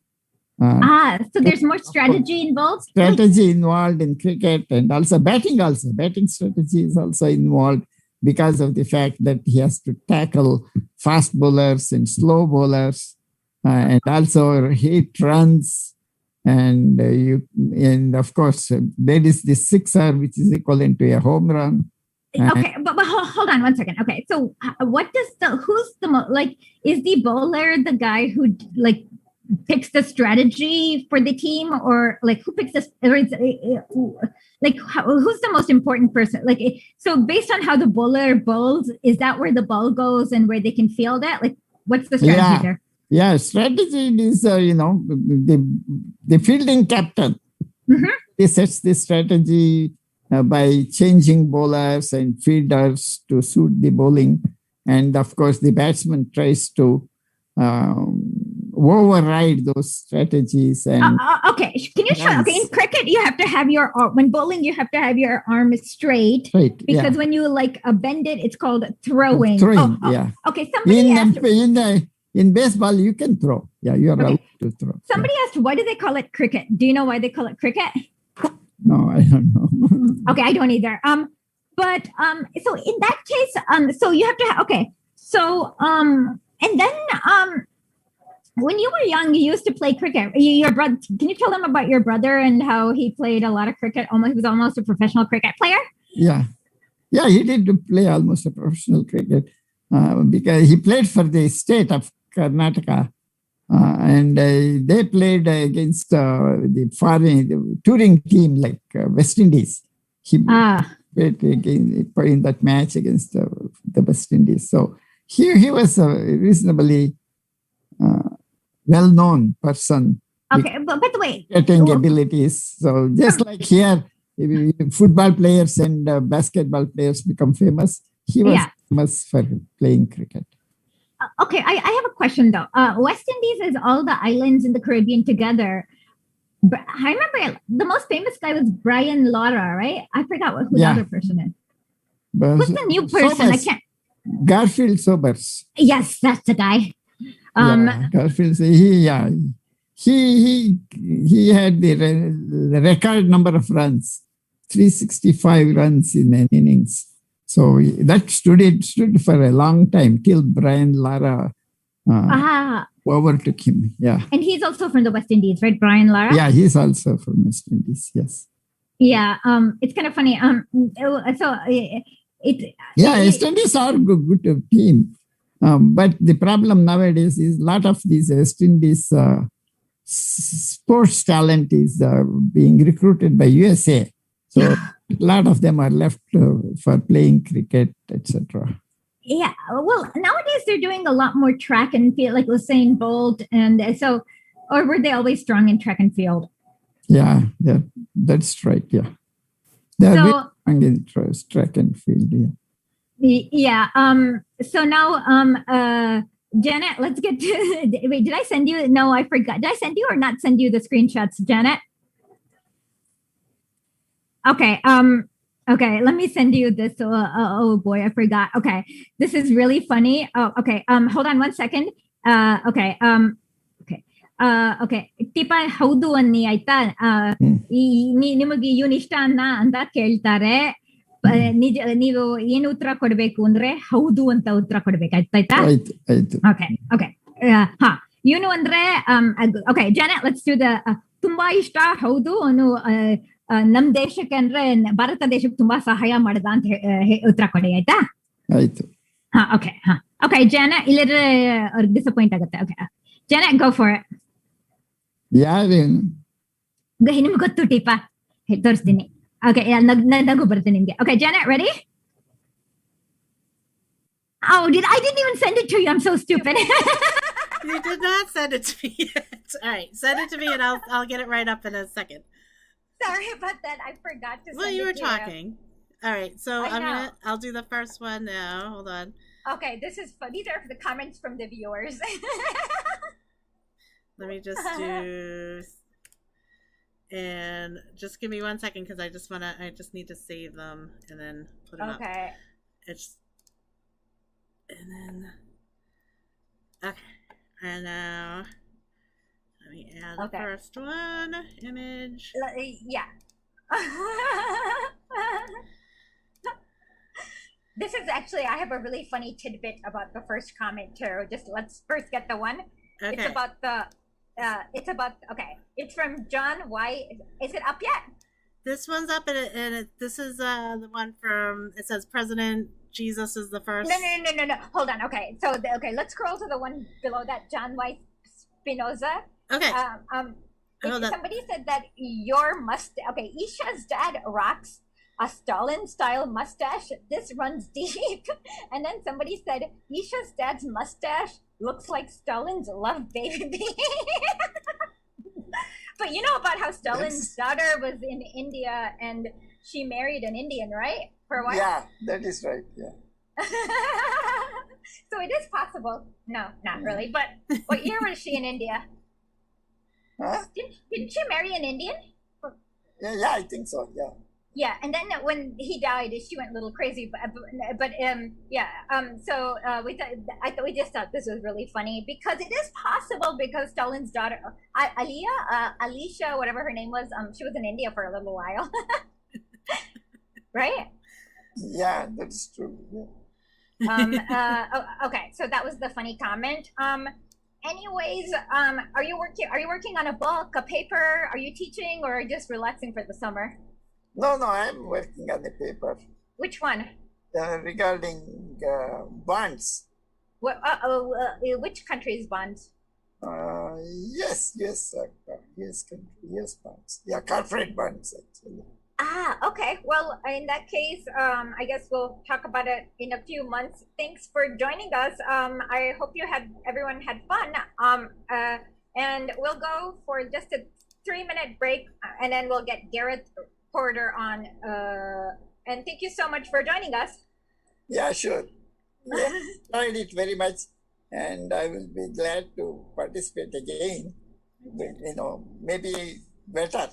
So there's more strategy involved? Strategy involved in cricket, and also batting. Batting strategy is also involved because of the fact that he has to tackle fast bowlers and slow bowlers, and also hit runs. And of course there is the sixer, which is equivalent to a home run. Okay, but hold on 1 second. Okay, so is the bowler the guy who picks the strategy for the team, or who picks this? Who's the most important person? So based on how the bowler bowls, is that where the ball goes and where they can field it? What's the strategy there? Yeah, strategy is the fielding captain. He sets the strategy by changing bowlers and fielders to suit the bowling, and of course the batsman tries to override those strategies. And okay, can you show? Okay, in cricket, you have to have when bowling, you have to have your arm straight. Right, because when you bend it, it's called throwing. Yeah. Okay, somebody asked. In baseball, you can throw. Yeah, you are allowed to throw. Somebody asked, why do they call it cricket? Do you know why they call it cricket? No, I don't know. Okay, I don't either. But so in that case, so you have to and then when you were young, you used to play cricket. Your brother, can you tell them about your brother and how he played a lot of cricket? He was almost a professional cricket player. Yeah, he did play almost a professional cricket because he played for the state of Karnataka, and they played against the touring team like West Indies. He played in that match against the West Indies. So he was a reasonably well-known person. Okay, but by the way, getting abilities. So just like here, football players and basketball players become famous, he was famous for playing cricket. Okay, I have a question though. West Indies is all the islands in the Caribbean together. I remember the most famous guy was Brian Lara, right? I forgot who the Yeah. other person is. But Who's the new person? I Sobers, can't. Garfield Sobers. Yes, that's the guy. Garfield. He had the record number of runs, 365 runs in an innings. So that stood for a long time till Brian Lara overtook him. Yeah. And he's also from the West Indies, right? Brian Lara? Yeah, he's also from West Indies. Yes. Yeah. It's kind of funny. West Indies are good team. But the problem nowadays is a lot of these West Indies sports talent is being recruited by USA. So a lot of them are left for playing cricket, etc. Yeah. Well, nowadays they're doing a lot more track and field, like Usain Bolt, and so, or were they always strong in track and field? Yeah, that's right. Yeah, they're very strong in track and field. Yeah. Yeah. So now, Janet, let's get to. Wait, did I send you? No, I forgot. Did I send you or not send you the screenshots, Janet? Okay. Okay. Let me send you this. Oh boy, I forgot. Okay, this is really funny. Oh, okay. Hold on 1 second. Okay. Okay. Okay. ಟಿಪ ಹೌದು ಅನ್ನಿ ಆಯ್ತಾ ನಿಮಗೆ ಇವನ್ ಇಷ್ಟ ಅಂತ ಕೇಳ್ತಾರೆ ನಿಜ ನೀವು ಏನು ಉತ್ತರ ಕೊಡ್ಬೇಕು ಅಂದ್ರೆ ಹೌದು ಅಂತ ಉತ್ತರ ಕೊಡ್ಬೇಕು ಆಯ್ತಾ ಓಕೆ ಓಕೆ ಹಾ ಇವನು ಅಂದ್ರೆ okay Janet let's do the ತುಂಬಾ ಇಷ್ಟ ಹೌದು ಅವನು ನಮ್ ದೇಶಕ್ಕೆ ಅಂದ್ರೆ ಭಾರತ ದೇಶಕ್ಕೆ ತುಂಬಾ ಸಹಾಯ ಮಾಡದ ಅಂತ ಉತ್ತರ ಕೊಡಿ ಆಯ್ತಾ ಆಯ್ತು ಹಾ ಓಕೆ ಹಾ ಓಕೆ ಜಾನೆಟ್ ಇಲ್ಲದ್ರೆ ಅವ್ರಿಗೆ ಡಿಸಪಾಯಿಂಟ್ ಆಗುತ್ತೆ okay Janet go for it ಯಾರೇನು ನಿಮ್ಗೆ ಗೊತ್ತು ಟೀಪಾ ತೋರಿಸ್ತೀನಿ Okay, yeah, nagу barte nimge. Okay, Janet, ready? Oh, I didn't even send it to you. I'm so stupid. You did not send it to me yet. All right, send it to me and I'll get it right up in a second. Sorry about that. I forgot to send Well, you were it to talking. All right, so I'll do the first one now. Hold on. Okay, this is fun. These are the comments from the viewers. Let me just do. And just give me 1 second because I just need to save them and then put them up. Okay. And then, okay. And now, let me add the first one, image. Yeah. This is actually, I have a really funny tidbit about the first comment too. Just let's first get the one. Okay. It's about it's from John. Why is it up yet? This one's up and this is the one from, it says President Jesus is the first. No. Hold on. Okay. So let's scroll to the one below that, John Y. Spinoza. Okay. Somebody said that your mustache. Okay, Esha's dad rocks a Stalin-style mustache. This runs deep. And then somebody said Esha's dad's mustache looks like Stalin's love baby. But you know about how Stalin's daughter was in India and she married an Indian, right? For a while? Yeah, that is right. Yeah. So it is possible. No, not really. But what year was she in India? Huh? Didn't she marry an Indian? Yeah, I think so. Yeah. Yeah, and then when he died, she went a little crazy. But so I thought we just thought this was really funny because it is possible because Stalin's daughter, Alicia, whatever her name was, she was in India for a little while, right? Yeah, that's true. Yeah. Okay, so that was the funny comment. Anyways, are you working on a book, a paper? Are you teaching or just relaxing for the summer? No, I'm working on the paper. Which one? Regarding bonds. What? Which country's bonds? Yes, bonds. Yeah, corporate bonds actually. Okay. Well, in that case, I guess we'll talk about it in a few months. Thanks for joining us. I hope everyone had fun. And we'll go for just a 3-minute break, and then we'll get Gareth Porter on. And thank you so much for joining us. Yeah, sure. Yeah, enjoyed it very much, and I will be glad to participate again. But, maybe better.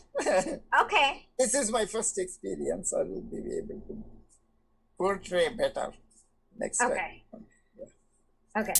Okay. This is my first experience. I will be able to portray better next time. Okay. Okay.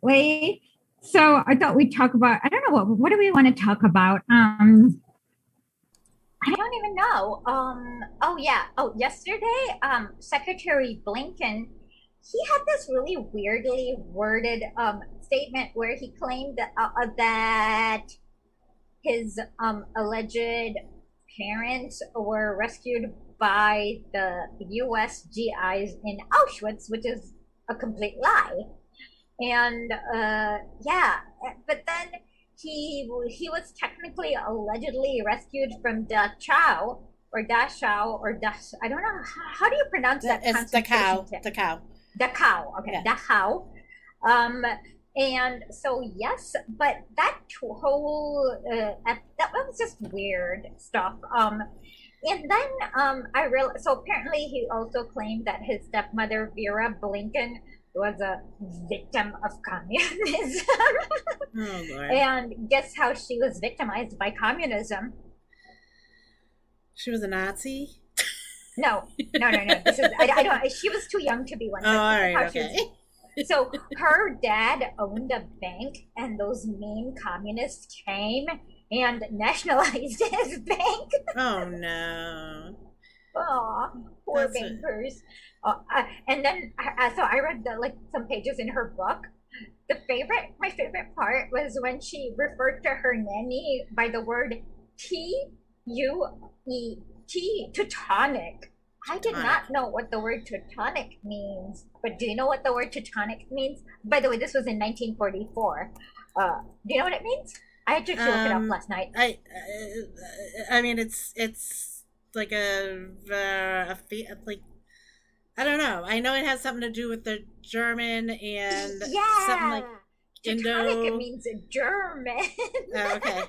shortly. So I thought we'd talk about, I don't know, what do we want to talk about? I don't even know. Oh yeah. Oh, yesterday, Secretary Blinken, he had this really weirdly worded statement where he claimed that his alleged parents were rescued by the U.S. GIs in Auschwitz, which is a complete lie. And yeah, but then he was technically allegedly rescued from Dachau or Dash. I don't know how do you pronounce that. It's Dachau. Dachau. Okay, yeah. Dachau. And so yes, but that whole that was just weird stuff. And then I realized. So apparently, he also claimed that his stepmother Vera Blinken was a victim of communism. Oh, Lord. And guess how she was victimized by communism? She was a Nazi? No. This is I don't. She was too young to be one. Oh, all right, okay. So her dad owned a bank, and those mean communists came and nationalized his bank. Oh no! Oh, poor bankers. And then, so I read some pages in her book. My favorite part was when she referred to her nanny by the word T-U-E-T, Teutonic. I did not know what the word Teutonic means, but do you know what the word Teutonic means? By the way, this was in 1944. Do you know what it means? I had to look it up last night. I mean, it's like like, I don't know. I know it has something to do with the German and something like Teutonic, it means German. Oh, okay.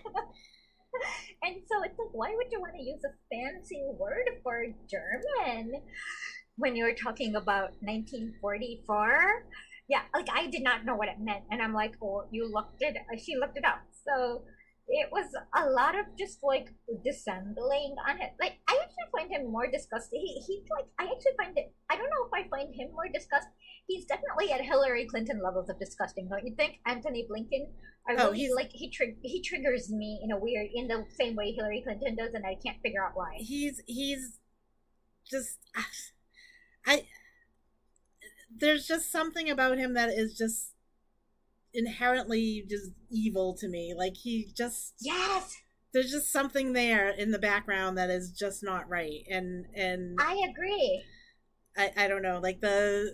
And so it's like, why would you want to use a fancy word for German when you're talking about 1944? Yeah, like I did not know what it meant, and I'm like, oh, she looked it up. So it was a lot of just like dissembling on it. Like I actually find him more disgusting. He's like, I actually find it. I don't know if I find him more disgusting. He's definitely at Hillary Clinton levels of disgusting, don't you think? Anthony Blinken. He's like he triggers me in the same way Hillary Clinton does, and I can't figure out why. He's just there's just something about him that is just inherently just evil to me. Like yes, there's just something there in the background that is just not right. And I agree. I don't know, like the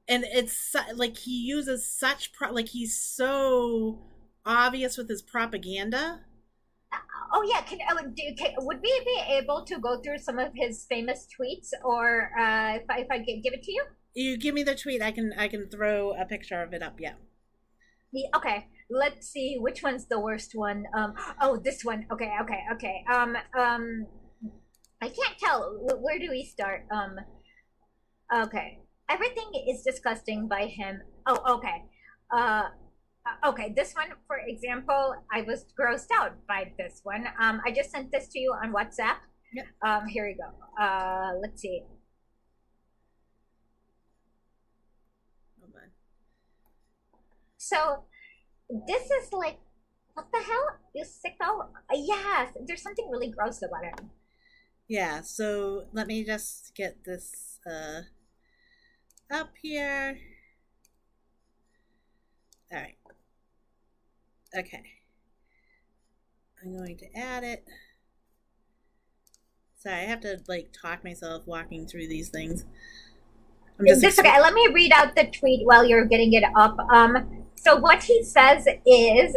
and it's like he uses such like he's so obvious with his propaganda. Oh yeah, would we be able to go through some of his famous tweets, or if I give it to you? You give me the tweet, I can throw a picture of it up. Yeah. Okay, let's see which one's the worst one. Oh, this one. Okay. I can't tell. Where do we start? Okay. Everything is disgusting by him. Oh, okay. Okay, this one, for example, I was grossed out by this one. I just sent this to you on WhatsApp. Yep. Here we go. Let's see. Hold on. So, this is like, what the hell? You sicko? Yes, there's something really gross about it. Yeah, so let me just get this up here. All right. Okay. I'm going to add it. Sorry, I have to like talk myself walking through these things. It's okay. Let me read out the tweet while you're getting it up. So what he says is,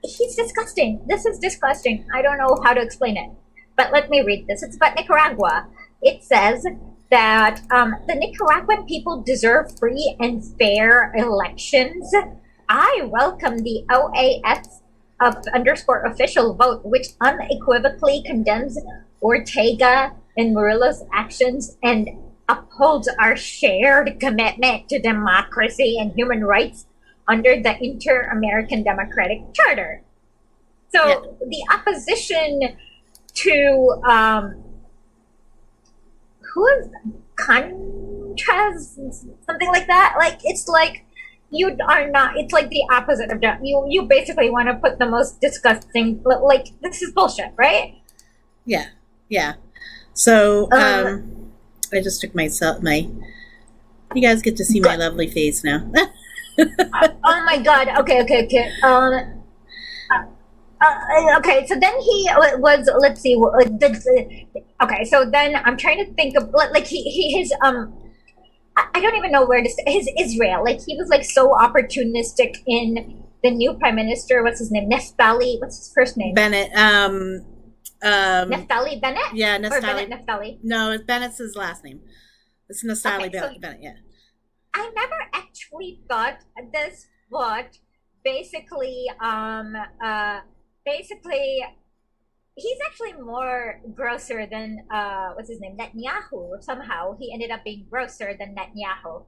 he's disgusting. This is disgusting. I don't know how to explain it, but let me read this. It's about Nicaragua. It says that the Nicaraguan people deserve free and fair elections. I welcome the OAS _ official vote, which unequivocally condemns Ortega and Murillo's actions and upholds our shared commitment to democracy and human rights under the Inter-American Democratic Charter. So yeah. The opposition to who is Contra trans, something like that. Like it's like you are not. It's like the opposite of that. You basically want to put the most disgusting. Like this is bullshit, right? Yeah, yeah. So I just took my. You guys get to see my lovely face now. Oh my god. Okay. Okay, so then he was. Let's see. Okay, so then I'm trying to think of like his I don't even know where to say his Israel. Like he was like so opportunistic in the new prime minister. What's his name? Neftali. What's his first name? Bennett. Neftali Bennett. Yeah, Or Neftali. Bennett Neftali. No, Bennett's his last name. It's Neftali Okay, so Bennett. Yeah. I never actually thought this, but basically, basically, he's actually more grosser than what's his name, Netanyahu. Somehow he ended up being grosser than Netanyahu.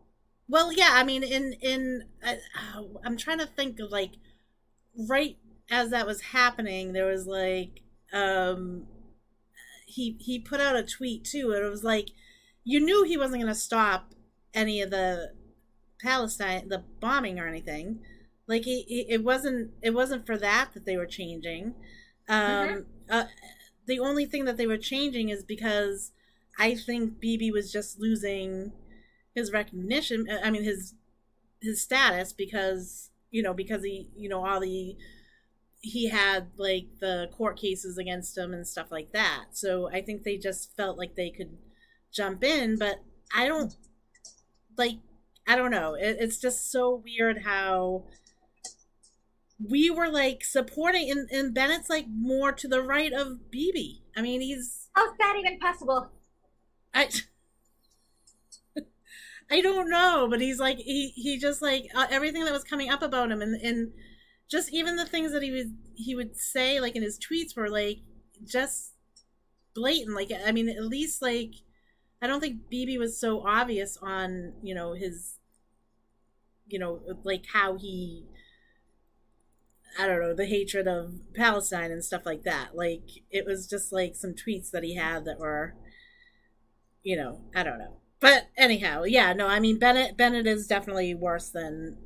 Well, yeah. I mean, I'm trying to think of like right as that was happening, there was like he put out a tweet too, and it was like you knew he wasn't going to stop any of the the bombing or anything. Like it wasn't for that they were changing. The only thing that they were changing is because I think Bibi was just losing his recognition. I mean his status because because he he had like the court cases against him and stuff like that. So I think they just felt like they could jump in, but I don't know. It's just so weird how we were like supporting, and Bennett's like more to the right of Bibi. I mean, how's that even possible? I don't know, but he's like he just like everything that was coming up about him, and just even the things that he would say like in his tweets were like just blatant. Like I mean, at least like I don't think Bibi was so obvious on his like how he, I don't know, the hatred of Palestine and stuff like that. Like it was just like some tweets that he had that were I don't know. But anyhow, yeah, no, I mean Bennett is definitely worse than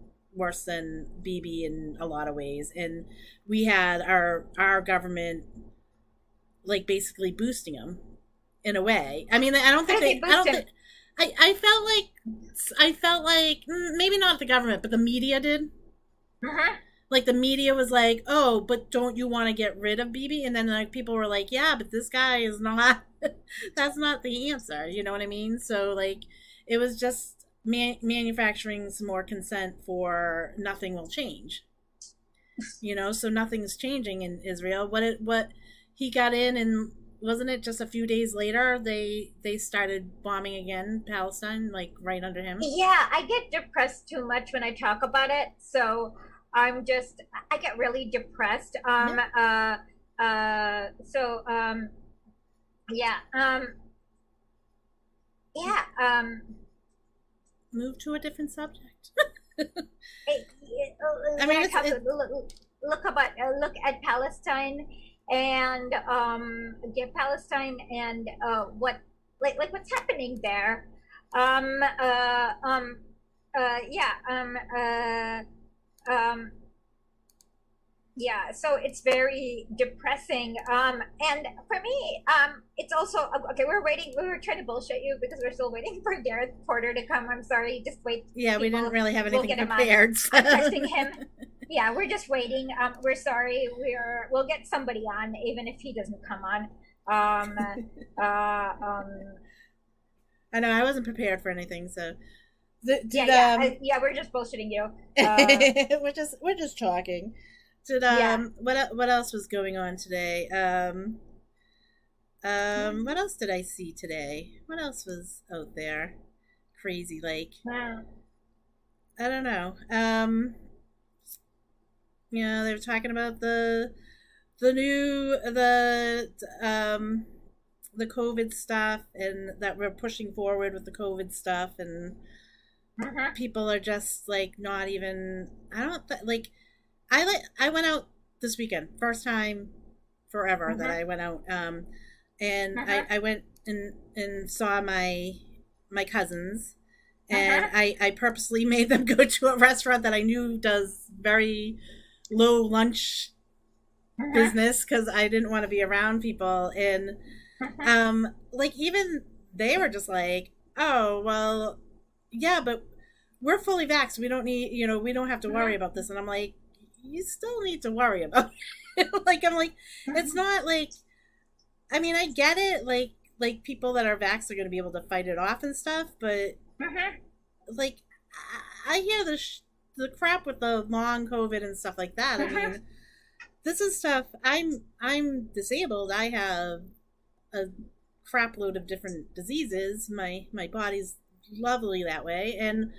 Bibi in a lot of ways, and we had our government like basically boosting him in a way. I mean, I felt like maybe not the government, but the media did. Like the media was like, "Oh, but don't you want to get rid of Bibi?" And then like people were like, "Yeah, but this guy is not. That's not the answer." You know what I mean? So like, it was just manufacturing some more consent for nothing will change. So nothing's changing in Israel. What he got in, and wasn't it just a few days later they started bombing again Palestine, like right under him? Yeah, I get depressed too much when I talk about it, so I get really depressed. Move to a different subject. I mean, look at Palestine and Palestine and what's happening there. So it's very depressing. And for me, it's also okay. We were trying to bullshit you because we're still waiting for Gareth Porter to come. I'm sorry, just wait. Yeah, we didn't really have anything prepared. I'm texting him. Yeah, we're just waiting. We're sorry. We'll get somebody on, even if he doesn't come on. I know I wasn't prepared for anything, so. We're just bullshitting you. We're just talking. What else was going on today? What else did I see today? What else was out there? Crazy, like. Wow. I don't know. They were talking about the COVID stuff, and that we're pushing forward with the COVID stuff, and people are just like not even. I went out this weekend, first time forever that I went out, and I went and saw my cousins, and I purposely made them go to a restaurant that I knew does very low lunch business because I didn't want to be around people. And like even they were just like, oh, well, yeah, but we're fully vaxxed. We don't need, we don't have to worry about this. And I'm like, you still need to worry about it. Like, I'm like, it's not like, I mean, I get it. Like people that are vaxxed are going to be able to fight it off and stuff. But like, I hear the crap with the long COVID and stuff like that. I mean, this is stuff. I'm disabled. I have a crap load of different diseases. My body's lovely that way, and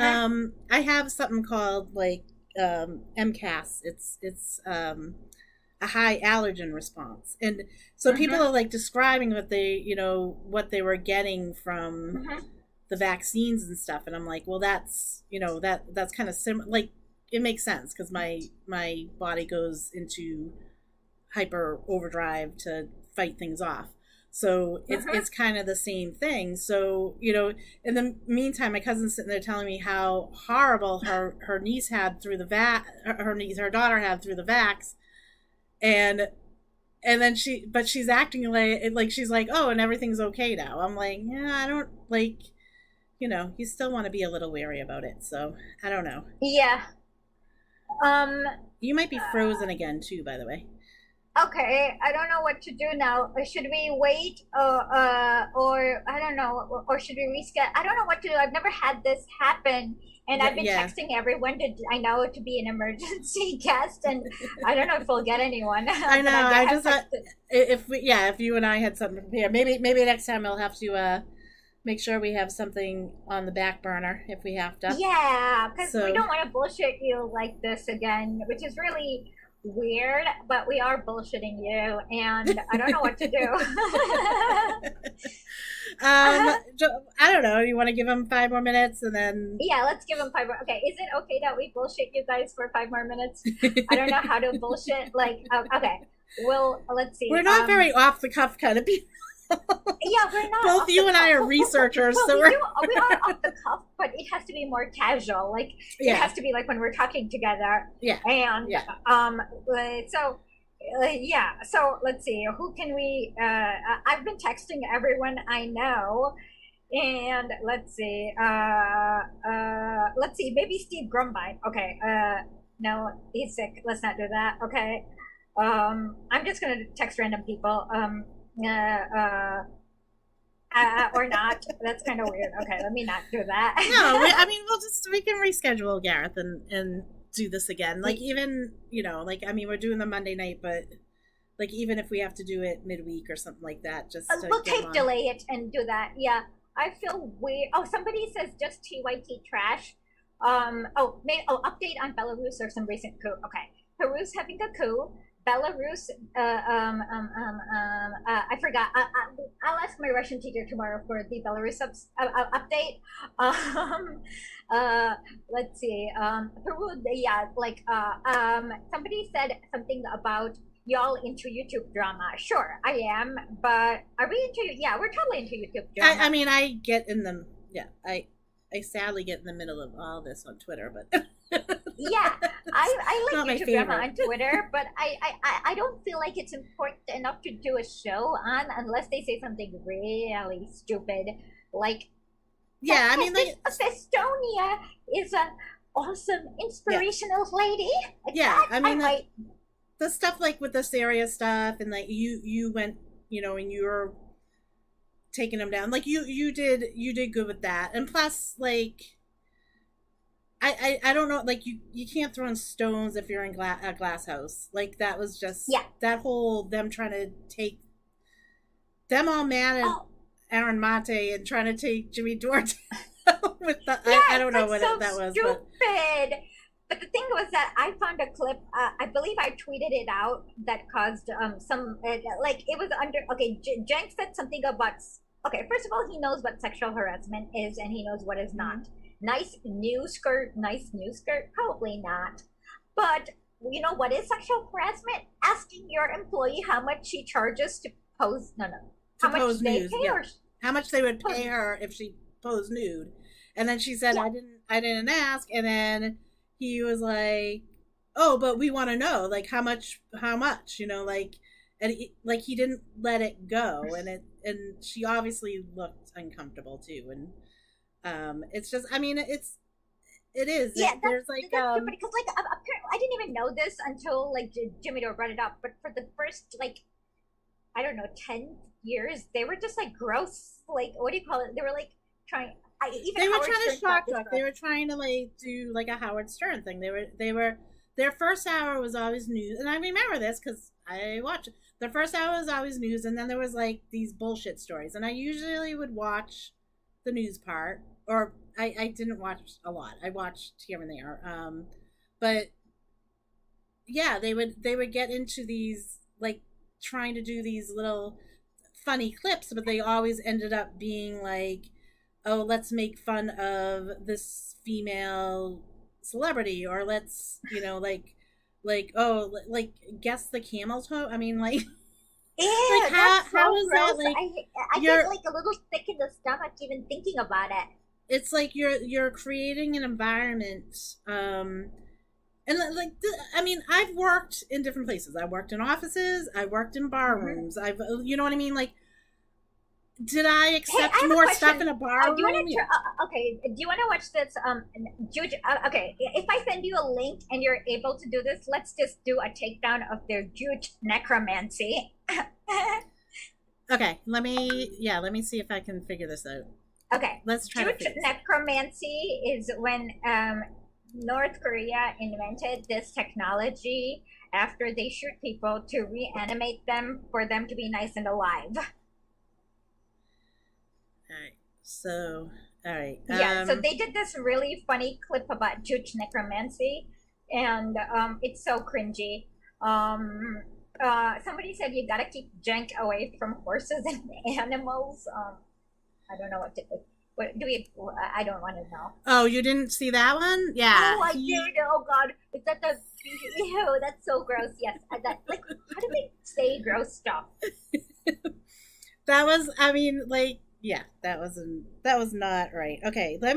I have something called like MCAS. It's a high allergen response, and so people are like describing what they were getting from the vaccines and stuff, and I'm like, well, that's that's kind of similar. Like, it makes sense because my body goes into hyper overdrive to fight things off. So it's kind of the same thing. So, in the meantime, my cousin's sitting there telling me how horrible her niece had through the her daughter had through the vax. And then she's acting like she's like, oh, and everything's okay now. I'm like, yeah, I don't like, you still want to be a little wary about it. So I don't know. Yeah. You might be frozen again too, by the way. Okay, I don't know what to do now. Should we wait, or I don't know, or should we reschedule? I don't know what to do. I've never had this happen, and I've been texting everyone to be an emergency guest, and I don't know if we'll get anyone. I know. I just thought if you and I had something prepared, maybe next time I'll have to make sure we have something on the back burner if we have to. Yeah, because we don't want to bullshit you like this again, which is really weird, but we are bullshitting you, and I don't know what to do. I don't know. You want to give them 5 more minutes, and then let's give them 5 more. Okay, is it okay that we bullshit you guys for 5 more minutes? I don't know how to bullshit. Like, okay, well, let's see. We're not very off the cuff kind of people. Yeah, we're not. Both you and I are researchers, well, so we are off the cuff, but it has to be more casual. Like, it has to be like when we're talking together. Yeah. And so let's see. Who can we? I've been texting everyone I know, and let's see. Maybe Steve Grumbine. Okay. No, he's sick. Let's not do that. Okay. I'm just gonna text random people. Or not. That's kind of weird. Okay, let me not do that. No, we can reschedule Gareth and do this again. Like, even, we're doing the Monday night, but like, even if we have to do it midweek or something like that, just we'll delay it and do that. Yeah, I feel weird. Oh, somebody says just TYT trash. Update on Belarus or some recent coup. Okay, Peru's having a coup. Belarus, I forgot. I'll ask my Russian teacher tomorrow for the Belarus update. Let's see. Peru, somebody said something about y'all into YouTube drama. Sure, I am, but are we into? Yeah, we're totally into YouTube drama. I get in the I sadly get in the middle of all this on Twitter, but. Yeah, I like YouTube drama on Twitter, but I don't feel like it's important enough to do a show on unless they say something really stupid, like Estonia is an awesome, inspirational lady. The stuff like with the Syria stuff, and like you went, and you were taking them down, like you did good with that, and plus like. I don't know, like you can't throw in stones if you're in a glass house. Like, that was just that whole them trying to take them all mad at Aaron Mate and trying to take Jimmy Duarte with the I don't know what that was. Stupid. But the thing was that I found a clip. I believe I tweeted it out that caused some it was under. Okay, Jenk said something about. Okay, first of all, he knows what sexual harassment is, and he knows what is not. Nice new skirt, probably not. But you know what is sexual harassment? Asking your employee how much she charges to pose. How much they pay her. How much they would pay her if she posed nude. And then she said, I didn't ask. And then he was like, oh, but we want to know, like, how much, you know, like, and he didn't let it go. And she obviously looked uncomfortable too. And it's just, I mean, it is. Yeah, there's like, that's because like apparently I didn't even know this until like Jimmy Dore brought it up. But for the first like, I don't know, 10 years, they were just like gross. Like, what do you call it? They were like trying. They were trying to shock us. They were trying to like do like a Howard Stern thing. They were their first hour was always news, and I remember this because I watched it. Their first hour was always news, and then there was like these bullshit stories. And I usually would watch the news part, or I didn't watch a lot. I watched here and there. But yeah, they would get into these like trying to do these little funny clips, but they always ended up being like, oh, let's make fun of this female celebrity, or let's, you know, like oh, like guess the camel toe. I mean, like, ew, like how is that? like I get like a little sick in the stomach even thinking about it. It's like you're creating an environment, and like I mean, I've worked in different places. I worked in offices. I worked in bar rooms. I've, you know what I mean, like. Did I accept more stuff in a bar room? Do you want to watch this? Okay, if I send you a link and you're able to do this, let's just do a takedown of their Jewish necromancy. Okay, let me see if I can figure this out. Okay, let's try. Jewish necromancy is when North Korea invented this technology after they shoot people to reanimate them for them to be nice and alive. All right. Yeah, so they did this really funny clip about Jewish necromancy, and it's so cringy. Somebody said you gotta keep junk away from horses and animals. I don't know what to do. What do we? I don't want to know. Oh, you didn't see that one? Yeah. Oh, I did. Oh God, is that the? Ew, that's so gross. Yes, that like. How do they say gross stuff? That was. I mean, like. Yeah, that was not right. Okay, I'm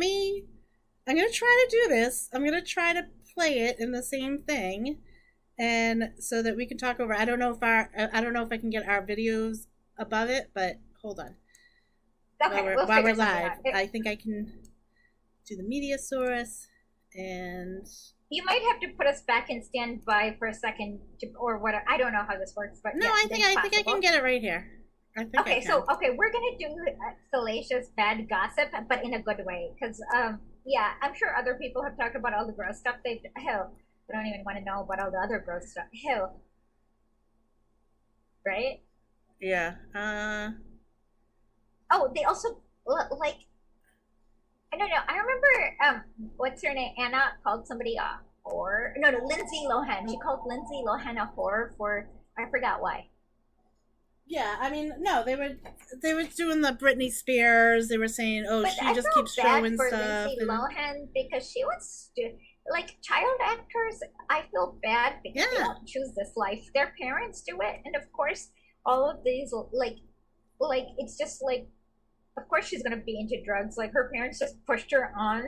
gonna try to do this. I'm gonna try to play it in the same thing, and so that we can talk over. I don't know if I can get our videos above it, but hold on. Okay, while we're live, I think I can do the media source, and you might have to put us back in standby for a second, or what? I don't know how this works, but no, yeah, I think I can get it right here. Okay, we're gonna do salacious bad gossip, but in a good way, because yeah, I'm sure other people have talked about all the gross stuff they've. Hell, I don't even want to know about all the other gross stuff. Hell, right? Yeah. Oh, they also like. I don't know. I remember what's her name? Anna called somebody a whore. No, Lindsay Lohan. She called Lindsay Lohan a whore for I forgot why. Yeah, I mean, no, they were doing the Britney Spears. They were saying, "Oh, she just keeps showing stuff." Lindsay Lohan, because she was like child actors. I feel bad because they don't choose this life. Their parents do it, and of course, all of these like it's just like, of course, she's gonna be into drugs. Like her parents just pushed her on,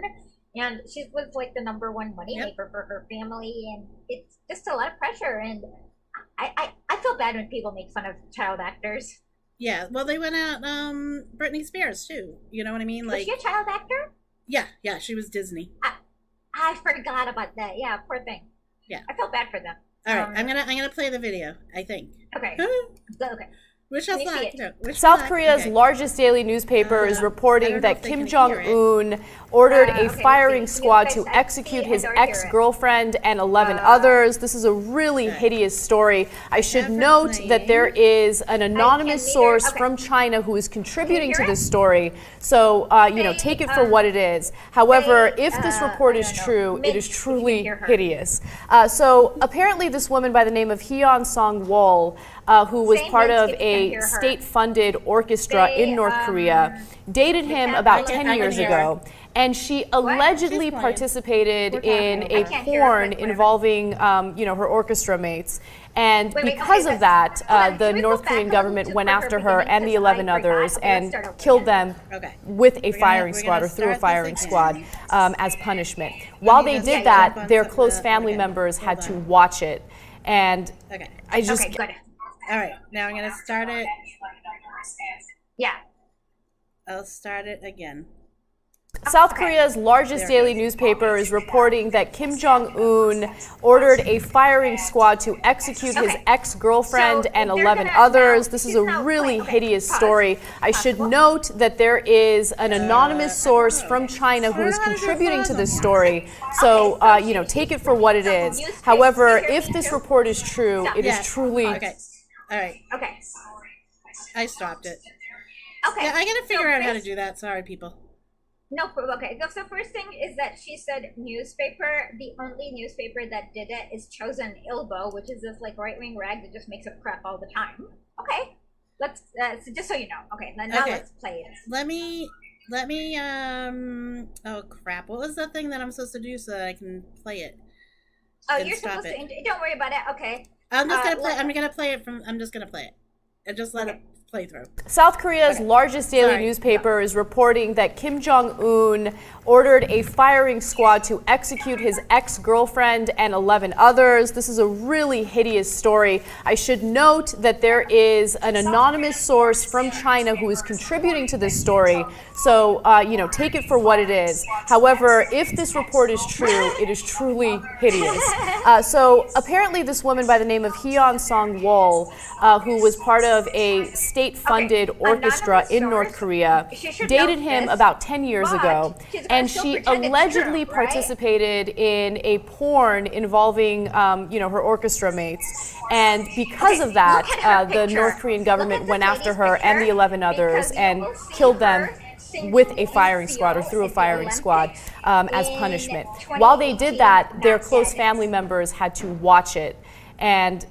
and she was like the number one moneymaker for her family, and it's just a lot of pressure. And I feel bad when people make fun of child actors. Yeah, well, they went at Britney Spears too. You know what I mean? Like, was she a child actor? Yeah, she was Disney. I forgot about that. Yeah, poor thing. Yeah, I felt bad for them. All right, I'm gonna play the video. I think. Okay. Okay. South Korea's largest daily newspaper is reporting that Kim Jong-un ordered a firing squad to execute his ex-girlfriend and 11 others. This is a really hideous story. I should note that there is an anonymous source from China who is contributing to this story. So, take it for what it is. However, if this report is true, it is truly hideous. So apparently this woman by the name of Hyun Song-wol, who was part of a state-funded orchestra in North Korea, dated him about 10 years ago. And she allegedly participated in a porn involving, her orchestra mates. And because of that, the North Korean government went after her and the 11 others and killed them with a firing squad or through a firing squad as punishment. While they did that, their close family members had to watch it. And I just... Okay, good. All right, now I'm going to start it. Yeah. I'll start it again. South Korea's largest daily newspaper is reporting that Kim Jong-un ordered a firing squad to execute his ex-girlfriend and 11 others. This is a really hideous story. I should note that there is an anonymous source from China who is contributing to this story. So, you know, take it for what it is. However, if this report is true, it is truly... Okay. All right. Okay. I stopped it. Okay. Yeah, I got to figure out how to do that. Sorry, people. No, okay. So first thing is that she said newspaper. The only newspaper that did it is Chosun Ilbo, which is this like right-wing rag that just makes up crap all the time. Okay, let's so just so you know. Okay, now let's play it. Let me. Oh crap! What was the thing that I'm supposed to do so that I can play it? Oh, you're supposed to. Don't worry about it. Okay. I'm just gonna play. I'm gonna play it from. I'm just gonna play it and just let it play through. South Korea's largest daily newspaper is reporting that Kim Jong-un ordered a firing squad to execute his ex-girlfriend and 11 others. This is a really hideous story. I should note that there is an anonymous source from China who is contributing to this story. So, you know, take it for what it is. However, if this report is true, it is truly hideous. So apparently this woman by the name of Hyun Song-wol, who was part of a state-funded orchestra in North Korea, dated him about 10 years ago, and she allegedly participated in a porn involving, you know, her orchestra mates. And because of that, the North Korean government went after her and the 11 others and killed them with a firing squad or through a firing squad as punishment. While they did that, their close family members had to watch it. And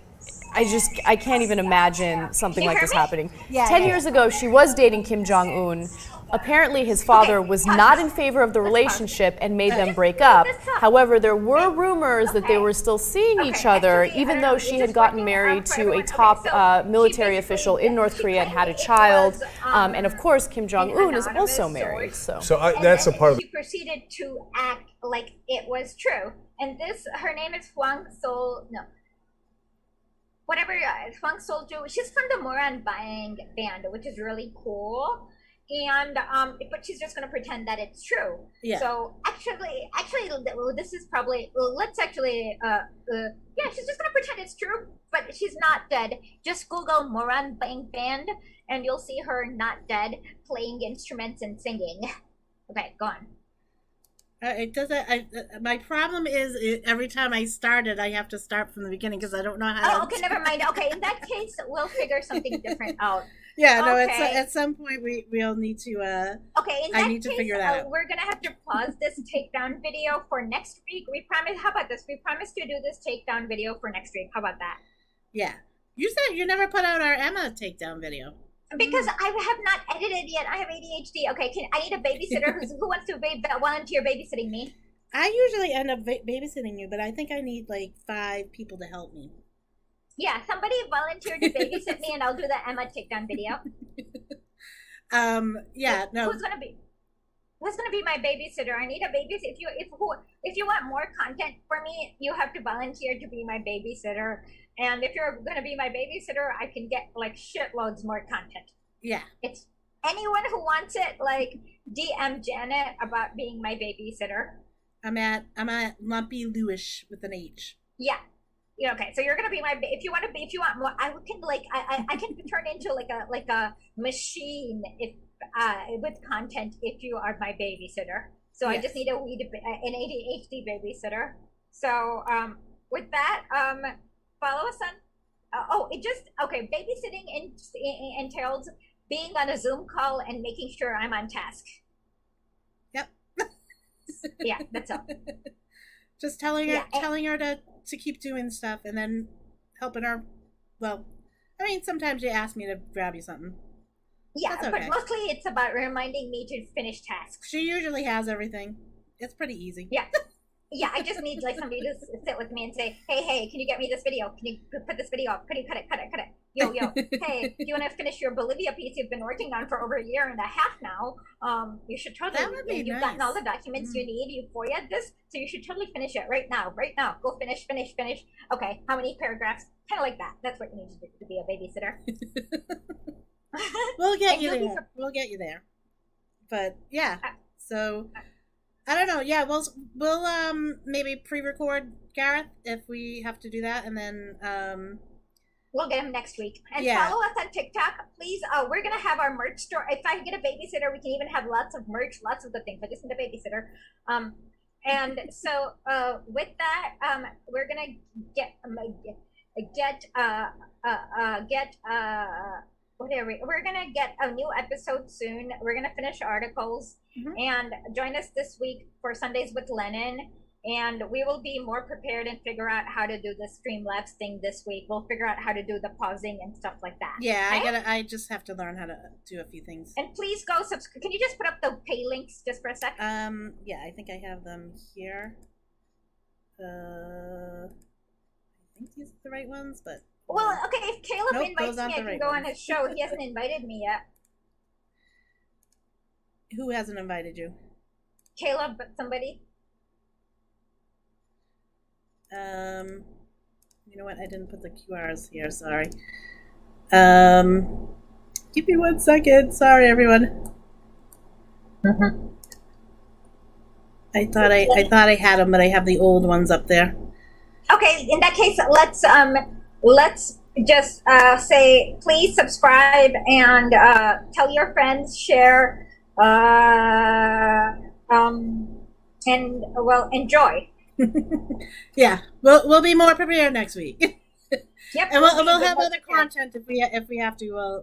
I can't even imagine something like this happening. 10 years ago, she was dating Kim Jong-un. Apparently, his father was not in favor of the relationship and made them break up. However, there were rumors that they were still seeing each other, even though she had gotten married to a top military official in North Korea and had a child. And of course, Kim Jong-un is also married. So that's a part of. She proceeded to act like it was true. And her name is Hwang Sol. No. Whatever, Hwang Sol-ju, she's from the Moran Bang band, which is really cool. And but she's just gonna pretend that it's true. Yeah. So actually, this is probably. Let's actually. Yeah, she's just gonna pretend it's true, but she's not dead. Just Google Moran Bang band, and you'll see her not dead, playing instruments and singing. Okay, go on. It doesn't. My problem is every time I start it, I have to start from the beginning because I don't know how. Oh, okay, never mind. Okay, in that case, we'll figure something different out. Yeah, no. Okay. At some point, we'll need to. Okay, in that case, figure that out. We're gonna have to pause this takedown video for next week. We promise. How about this? We promise to do this takedown video for next week. How about that? Yeah. You said you never put out our Emma takedown video. Because I have not edited yet. I have ADHD. Okay, I need a babysitter who wants to volunteer babysitting me. I usually end up babysitting you, but I think I need like 5 people to help me. Yeah, somebody volunteer to babysit me, and I'll do the Emma takedown video. Yeah, no. Who's gonna be my babysitter? I need a babysitter. If you want more content for me, you have to volunteer to be my babysitter. And if you're gonna be my babysitter, I can get like shitloads more content. Yeah. It's anyone who wants it, like DM Janet about being my babysitter. I'm at Lumpy Lewis with an H. Yeah. Yeah, okay, so you're gonna be if you want more, I can I can turn into like a machine with content if you are my babysitter. So yes. I just need an ADHD babysitter. So with that, follow us on. Babysitting entails being on a Zoom call and making sure I'm on task. Yep. Yeah, that's all. Just telling her to keep doing stuff and then helping her. Well, I mean, sometimes you ask me to grab you something. Yeah, okay. But mostly it's about reminding me to finish tasks. She usually has everything. It's pretty easy. Yeah. Yeah, I just need like somebody to sit with me and say, hey, can you get me this video? Can you put this video up? Can you cut it? Yo, hey, do you want to finish your Bolivia piece you've been working on for over a year and a half now? You should totally. That would be You've gotten all the documents you need. You FOIA'd this, so you should totally finish it right now. Go finish. Okay, how many paragraphs? Kind of like that. That's what you need to do to be a babysitter. We'll get you there. We'll get you there. But yeah, so I don't know. Yeah, we'll maybe pre-record Gareth if we have to do that, and then we'll get him next week. And follow us on TikTok, please. We're gonna have our merch store. If I get a babysitter, we can even have lots of merch, lots of good things. I just need a babysitter. And so with that, we're gonna get we're gonna get a new episode soon. We're gonna finish articles and join us this week for Sundays with Lennon, and we will be more prepared and figure out how to do the Streamlabs thing this week. We'll figure out how to do the pausing and stuff like that. Yeah, okay? I just have to learn how to do a few things. And please go subscribe. Can you just put up the pay links just for a sec? Yeah, I think I have them here. I think these are the right ones, but well, okay, if Caleb invites me, I can go on his show. He hasn't invited me yet. Who hasn't invited you? Caleb, but somebody. You know what? I didn't put the QRs here. Sorry. Give me 1 second. Sorry, everyone. I thought I had them, but I have the old ones up there. Okay, in that case, let's just say please subscribe and tell your friends, share, and well, enjoy. Yeah, we'll be more prepared next week. Yep, and we'll have other content if we have to.